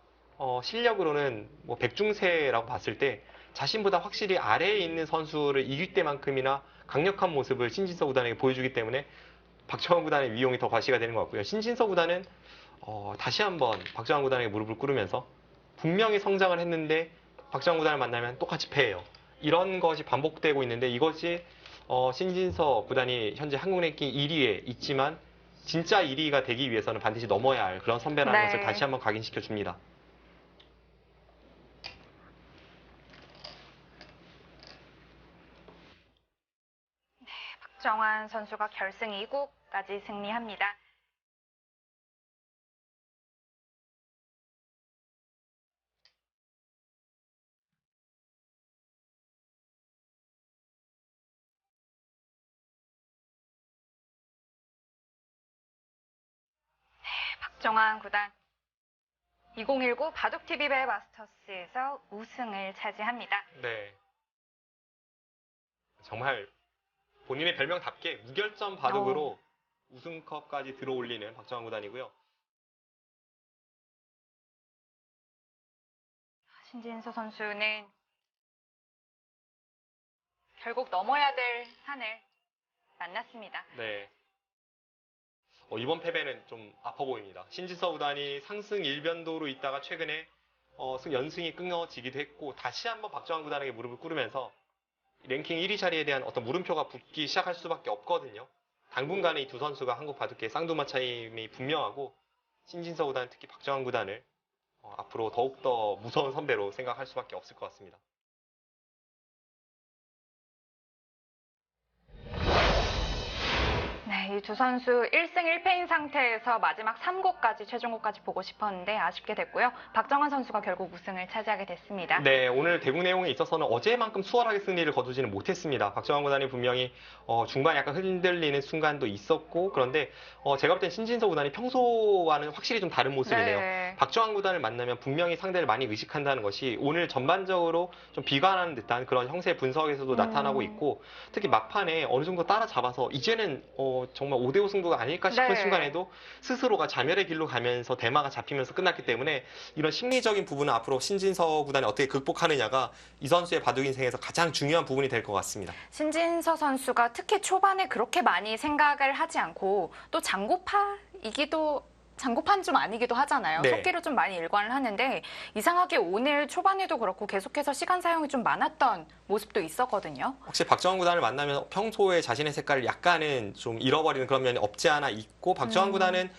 S2: 실력으로는 뭐 백중세라고 봤을 때 자신보다 확실히 아래에 있는 선수를 이길 때만큼이나 강력한 모습을 신진서 구단에게 보여주기 때문에 박정환 구단의 위용이 더 과시가 되는 것 같고요. 신진서 구단은 다시 한번 박정환 구단에게 무릎을 꿇으면서 분명히 성장을 했는데 박정환 구단을 만나면 똑같이 패해요. 이런 것이 반복되고 있는데 이것이 신진서 구단이 현재 한국 랭킹 1위에 있지만 진짜 1위가 되기 위해서는 반드시 넘어야 할 그런 선배라는
S1: 네.
S2: 것을 다시 한번 각인시켜 줍니다.
S1: 박정환 선수가 결승 2국까지 승리합니다. 박정환 구단 2019 바둑TV배 마스터스에서 우승을 차지합니다.
S2: 네. 정말 본인의 별명답게 무결점 바둑으로 우승컵까지 들어올리는 박정환 구단이고요.
S1: 신진서 선수는 결국 넘어야 될 산을 만났습니다.
S2: 네. 이번 패배는 좀 아파 보입니다. 신진서 구단이 상승 일변도로 있다가 최근에 연승이 끊어지기도 했고 다시 한번 박정환 구단에게 무릎을 꿇으면서 랭킹 1위 자리에 대한 어떤 물음표가 붙기 시작할 수밖에 없거든요. 당분간에 이 두 선수가 한국 바둑계의 쌍두마차임이 분명하고 신진서 구단 특히 박정환 구단을 앞으로 더욱더 무서운 선배로 생각할 수밖에 없을 것 같습니다.
S1: 네, 이 두 선수 1승 1패인 상태에서 마지막 3국까지 최종국까지 보고 싶었는데 아쉽게 됐고요. 박정환 선수가 결국 우승을 차지하게 됐습니다.
S2: 네, 오늘 대국 내용에 있어서는 어제만큼 수월하게 승리를 거두지는 못했습니다. 박정환 구단이 분명히 중반에 약간 흔들리는 순간도 있었고 그런데 제가 볼 땐 신진서 구단이 평소와는 확실히 좀 다른 모습이네요.
S1: 네.
S2: 박정환 구단을 만나면 분명히 상대를 많이 의식한다는 것이 오늘 전반적으로 좀 비관하는 듯한 그런 형세 분석에서도 나타나고 있고 특히 막판에 어느 정도 따라잡아서 이제는 정말 5대5 승부가 아닐까 싶은
S1: 네.
S2: 순간에도 스스로가 자멸의 길로 가면서 대마가 잡히면서 끝났기 때문에 이런 심리적인 부분은 앞으로 신진서 구단이 어떻게 극복하느냐가 이 선수의 바둑 인생에서 가장 중요한 부분이 될 것 같습니다.
S1: 신진서 선수가 특히 초반에 그렇게 많이 생각을 하지 않고 또 장고판 좀 아니기도 하잖아요.
S2: 네.
S1: 속기로 좀 많이 일관을 하는데 이상하게 오늘 초반에도 그렇고 계속해서 시간 사용이 좀 많았던 모습도 있었거든요.
S2: 확실히 박정환 구단을 만나면 평소에 자신의 색깔을 약간은 좀 잃어버리는 그런 면이 없지 않아 있고 박정환 구단은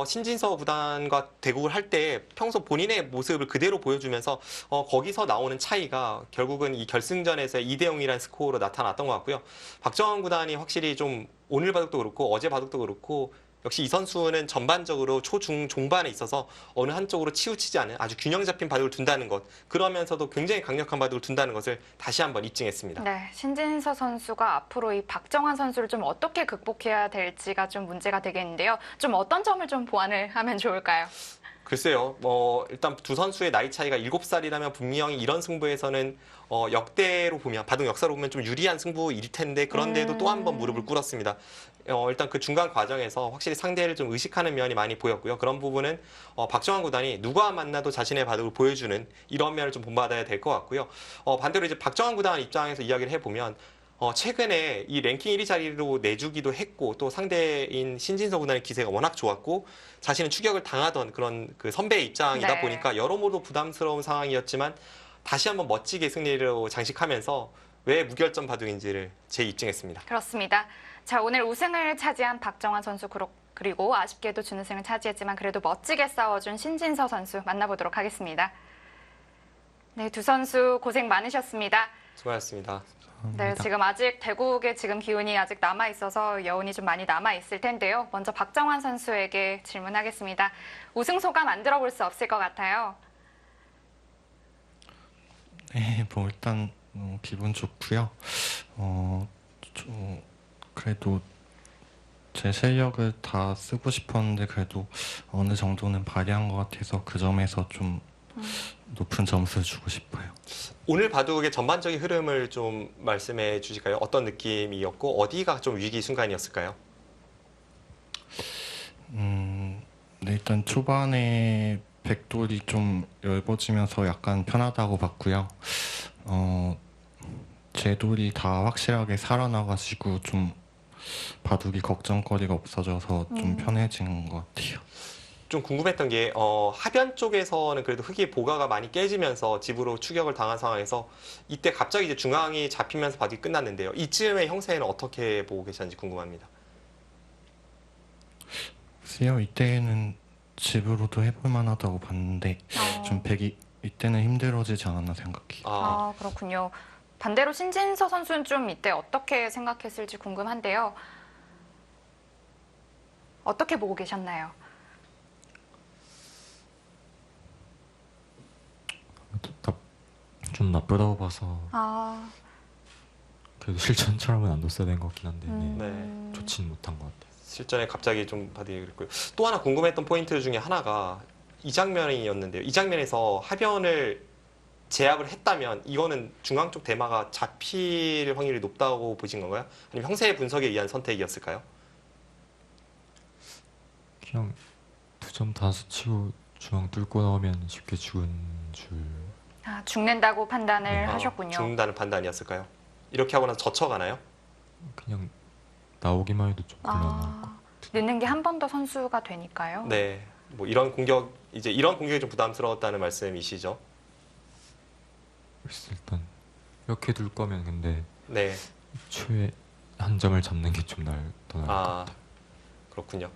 S2: 신진서 구단과 대국을 할 때 평소 본인의 모습을 그대로 보여주면서 거기서 나오는 차이가 결국은 이 결승전에서 2대0이라는 스코어로 나타났던 것 같고요. 박정환 구단이 확실히 좀 오늘 바둑도 그렇고 어제 바둑도 그렇고 역시 이 선수는 전반적으로 초중 종반에 있어서 어느 한쪽으로 치우치지 않은 아주 균형 잡힌 바둑을 둔다는 것 그러면서도 굉장히 강력한 바둑을 둔다는 것을 다시 한번 입증했습니다.
S1: 네, 신진서 선수가 앞으로 이 박정환 선수를 좀 어떻게 극복해야 될지가 좀 문제가 되겠는데요. 좀 어떤 점을 좀 보완을 하면 좋을까요?
S2: 글쎄요, 일단 두 선수의 나이 차이가 7살이라면 분명히 이런 승부에서는 역대로 보면, 바둑 역사로 보면 좀 유리한 승부일 텐데, 그런데도 또 한 번 무릎을 꿇었습니다. 일단 그 중간 과정에서 확실히 상대를 좀 의식하는 면이 많이 보였고요. 그런 부분은 박정환 구단이 누가 만나도 자신의 바둑을 보여주는 이런 면을 좀 본받아야 될 것 같고요. 반대로 이제 박정환 구단 입장에서 이야기를 해보면, 최근에 이 랭킹 1위 자리로 내주기도 했고 또 상대인 신진서 구단의 기세가 워낙 좋았고 자신은 추격을 당하던 그런 그 선배의 입장이다
S1: 네.
S2: 보니까 여러모로 부담스러운 상황이었지만 다시 한번 멋지게 승리로 장식하면서 왜 무결점 바둑인지를 재입증했습니다.
S1: 그렇습니다. 자, 오늘 우승을 차지한 박정환 선수 그리고 아쉽게도 준우승을 차지했지만 그래도 멋지게 싸워준 신진서 선수 만나보도록 하겠습니다. 네, 두 선수 고생 많으셨습니다.
S2: 수고하셨습니다.
S1: 네, 지금 아직 대국의 지금 기운이 아직 남아 있어서 여운이 좀 많이 남아 있을 텐데요. 먼저 박정환 선수에게 질문하겠습니다. 우승 소감 안 들어볼 수 없을 것 같아요.
S4: 네, 뭐 일단 기분 좋고요. 그래도 제 실력을 다 쓰고 싶었는데 그래도 어느 정도는 발휘한 것 같아서 그 점에서 좀 높은 점수를 주고 싶어요.
S2: 오늘 바둑의 전반적인 흐름을 좀 말씀해 주실까요? 어떤 느낌이었고 어디가 좀 위기 순간이었을까요?
S4: 네, 일단 초반에 백돌이 좀 얇아지면서 약간 편하다고 봤고요. 제 돌이 다 확실하게 살아나가지고 좀 바둑이 걱정거리가 없어져서 좀 편해진 것 같아요.
S2: 좀 궁금했던 게 하변 쪽에서는 그래도 흙이 보가가 많이 깨지면서 집으로 추격을 당한 상황에서 이때 갑자기 이제 중앙이 잡히면서 바둑이 끝났는데요. 이쯤의 형세는 어떻게 보고 계셨는지 궁금합니다.
S4: 글쎄요, 이때는 집으로도 해볼 만하다고 봤는데 좀 백이 이때는 힘들어지지 않았나 생각해요.
S1: 아, 그렇군요. 반대로 신진서 선수는 좀 이때 어떻게 생각했을지 궁금한데요. 어떻게 보고 계셨나요?
S5: 좀 나쁘다고 봐서
S1: 아,
S5: 그래도 실전처럼은 안 뒀어야 된 것 같긴 한데
S1: 음.
S5: 좋지는 못한 것 같아요.
S2: 실전에 갑자기 좀 바둑이 그랬고요. 또 하나 궁금했던 포인트 중에 하나가 이 장면이었는데요. 이 장면에서 하변을 제압을 했다면 이거는 중앙 쪽 대마가 잡힐 확률이 높다고 보신 건가요? 아니면 형세 분석에 의한 선택이었을까요?
S5: 그냥 2점 다수 치고 중앙 뚫고 나오면 쉽게 죽은 줄.
S1: 아, 죽는다고 판단을
S2: 아,
S1: 하셨군요.
S2: 죽는다는 판단이었을까요? 이렇게 하고 나서 젖혀가나요?
S5: 그냥 나오기만 해도 좀 곤란할 것.
S1: 늦는 게 한 번 더 선수가 되니까요.
S2: 네. 뭐 이런 공격이 좀 부담스러웠다는 말씀이시죠?
S5: 그래서 일단 이렇게 둘 거면 근데
S2: 네.
S5: 최 한 점을 잡는 게 좀 더 나을 것
S2: 아,
S5: 같아요.
S2: 그렇군요.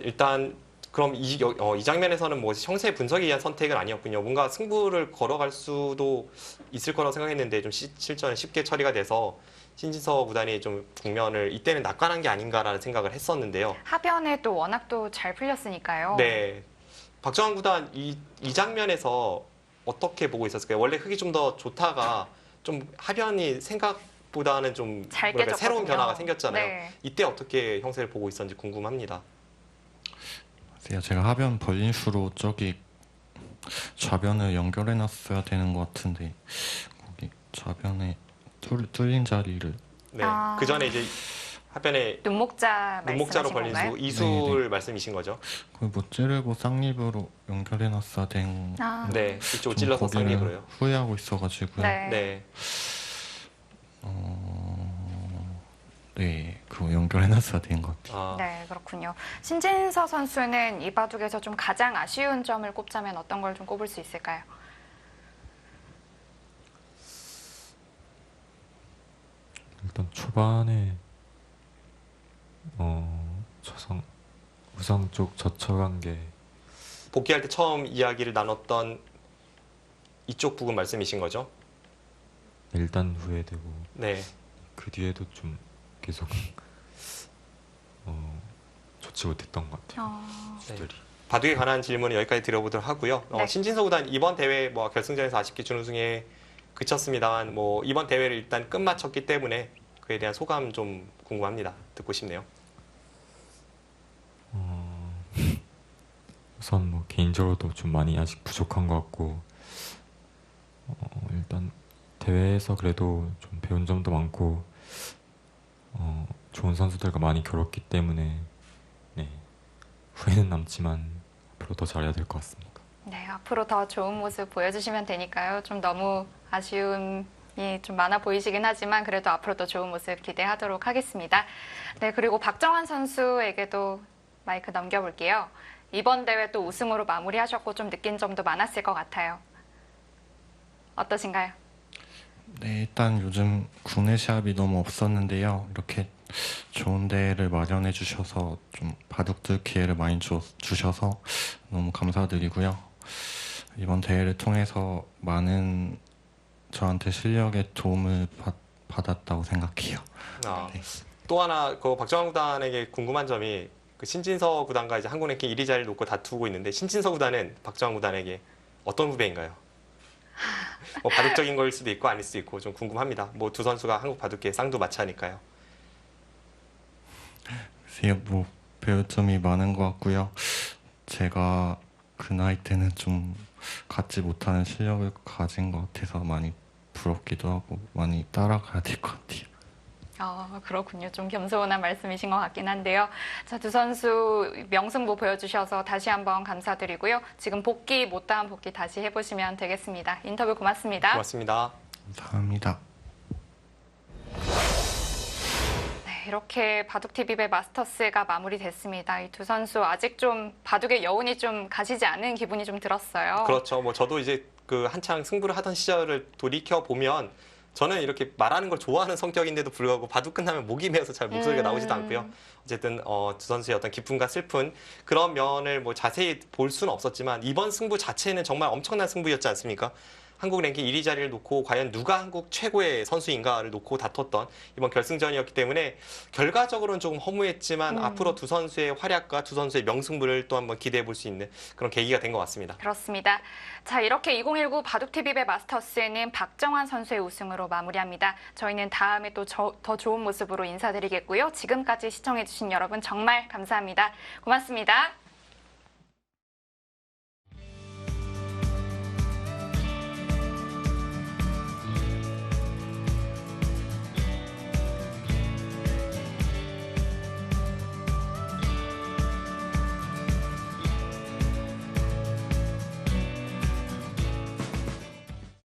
S2: 일단 그럼 이 장면에서는 뭐 형세 분석에 의한 선택은 아니었군요. 뭔가 승부를 걸어갈 수도 있을 거라고 생각했는데 좀 실전에 쉽게 처리가 돼서 신진서 구단이 좀 국면을 이때는 낙관한 게 아닌가라는 생각을 했었는데요.
S1: 하변에 또 워낙 또 잘 풀렸으니까요.
S2: 네. 박정환 구단 이 장면에서 어떻게 보고 있었을까요? 원래 흙이 좀 더 좋다가 좀 하변이 생각보다는 좀
S1: 잘
S2: 뭐랄까, 새로운
S1: 깨졌거든요.
S2: 변화가 생겼잖아요.
S1: 네.
S2: 이때 어떻게 형세를 보고 있었는지 궁금합니다.
S4: 글쎄요, 제가 하변 벌린 수로 저기 좌변을 연결해놨어야 되는 것 같은데 거기 좌변에 뚫린 자리를
S2: 네.
S1: 아.
S2: 그 전에 이제 하변에
S1: 눈목자
S2: 눈목자로
S1: 말씀하신
S2: 벌린
S1: 건가요?
S2: 수 이술
S4: 네.
S2: 말씀이신 거죠?
S4: 거의 못 찌르고 쌍립으로 연결해놨어야 된.
S1: 아,
S2: 네. 이쪽
S4: 좀
S2: 찔러서
S4: 거기를
S2: 쌍립으로요.
S4: 후회하고 있어가지고요.
S1: 네.
S2: 네.
S4: 네, 그거 연결해놨어야 된 것 같아요.
S2: 아,
S1: 네, 그렇군요. 신진서 선수는 이 바둑에서 좀 가장 아쉬운 점을 꼽자면 어떤 걸 좀 꼽을 수 있을까요?
S5: 일단 초반에 우상 쪽 젖혀간 게
S2: 복귀할 때 처음 이야기를 나눴던 이쪽 부분 말씀이신 거죠?
S5: 일단 후회되고
S2: 네.
S5: 그 뒤에도 좀 계속 좋지 못했던 것 같아요. 수들이.
S2: 바둑에 관한 질문은 여기까지 드려보도록 하고요.
S1: 네.
S2: 신진서 구단 이번 대회 뭐 결승전에서 아쉽게 준우승에 그쳤습니다만 뭐 이번 대회를 일단 끝마쳤기 때문에 그에 대한 소감 좀 궁금합니다. 듣고 싶네요.
S5: 우선 뭐 개인적으로도 좀 많이 아직 부족한 것 같고 일단 대회에서 그래도 좀 배운 점도 많고 좋은 선수들과 많이 겨뤘기 때문에 네, 후회는 남지만 앞으로 더 잘해야 될 것 같습니다.
S1: 네, 앞으로 더 좋은 모습 보여주시면 되니까요. 좀 너무 아쉬운 좀 많아 보이시긴 하지만 그래도 앞으로도 좋은 모습 기대하도록 하겠습니다. 네, 그리고 박정환 선수에게도 마이크 넘겨볼게요. 이번 대회 또 우승으로 마무리하셨고 좀 느낀 점도 많았을 것 같아요. 어떠신가요?
S4: 네, 일단 요즘 국내 시합이 너무 없었는데요. 이렇게 좋은 대회를 마련해 주셔서 좀 바둑들 기회를 많이 주셔서 너무 감사드리고요. 이번 대회를 통해서 많은 저한테 실력에 도움을 받았다고 생각해요. 네.
S2: 또 하나 그 박정환 구단에게 궁금한 점이 그 신진서 구단과 이제 한국 랭킹 1위 자리를 놓고 다투고 있는데 신진서 구단은 박정환 구단에게 어떤 후배인가요? 뭐 바둑적인 걸 수도 있고 아닐 수도 있고 좀 궁금합니다. 뭐 두 선수가 한국 바둑계 쌍두마차니까요.
S4: 글쎄요, 뭐 배울 점이 많은 것 같고요. 제가 그 나이 때는 좀 갖지 못하는 실력을 가진 것 같아서 많이 부럽기도 하고 많이 따라가야 될 것 같아요.
S1: 그렇군요. 좀 겸손한 말씀이신 것 같긴 한데요. 자, 두 선수 명승부 보여주셔서 다시 한번 감사드리고요. 지금 복귀, 못다한 복귀 다시 해보시면 되겠습니다. 인터뷰 고맙습니다.
S2: 고맙습니다.
S4: 감사합니다.
S1: 네, 이렇게 바둑TV배 마스터스가 마무리됐습니다. 이 두 선수 아직 좀 바둑의 여운이 좀 가시지 않은 기분이 좀 들었어요.
S2: 그렇죠. 뭐 저도 이제 그 한창 승부를 하던 시절을 돌이켜 보면 저는 이렇게 말하는 걸 좋아하는 성격인데도 불구하고 바둑 끝나면 목이 메어서 잘 목소리가 나오지도 않고요. 어쨌든 두 선수의 어떤 기쁨과 슬픈 그런 면을 뭐 자세히 볼 수는 없었지만 이번 승부 자체는 정말 엄청난 승부였지 않습니까? 한국 랭킹 1위 자리를 놓고 과연 누가 한국 최고의 선수인가를 놓고 다퉜던 이번 결승전이었기 때문에 결과적으로는 조금 허무했지만 앞으로 두 선수의 활약과 두 선수의 명승부를 또 한번 기대해 볼 수 있는 그런 계기가 된 것 같습니다.
S1: 그렇습니다. 자, 이렇게 2019 바둑TV배 마스터스는 박정환 선수의 우승으로 마무리합니다. 저희는 다음에 또 더 좋은 모습으로 인사드리겠고요. 지금까지 시청해주신 여러분 정말 감사합니다. 고맙습니다.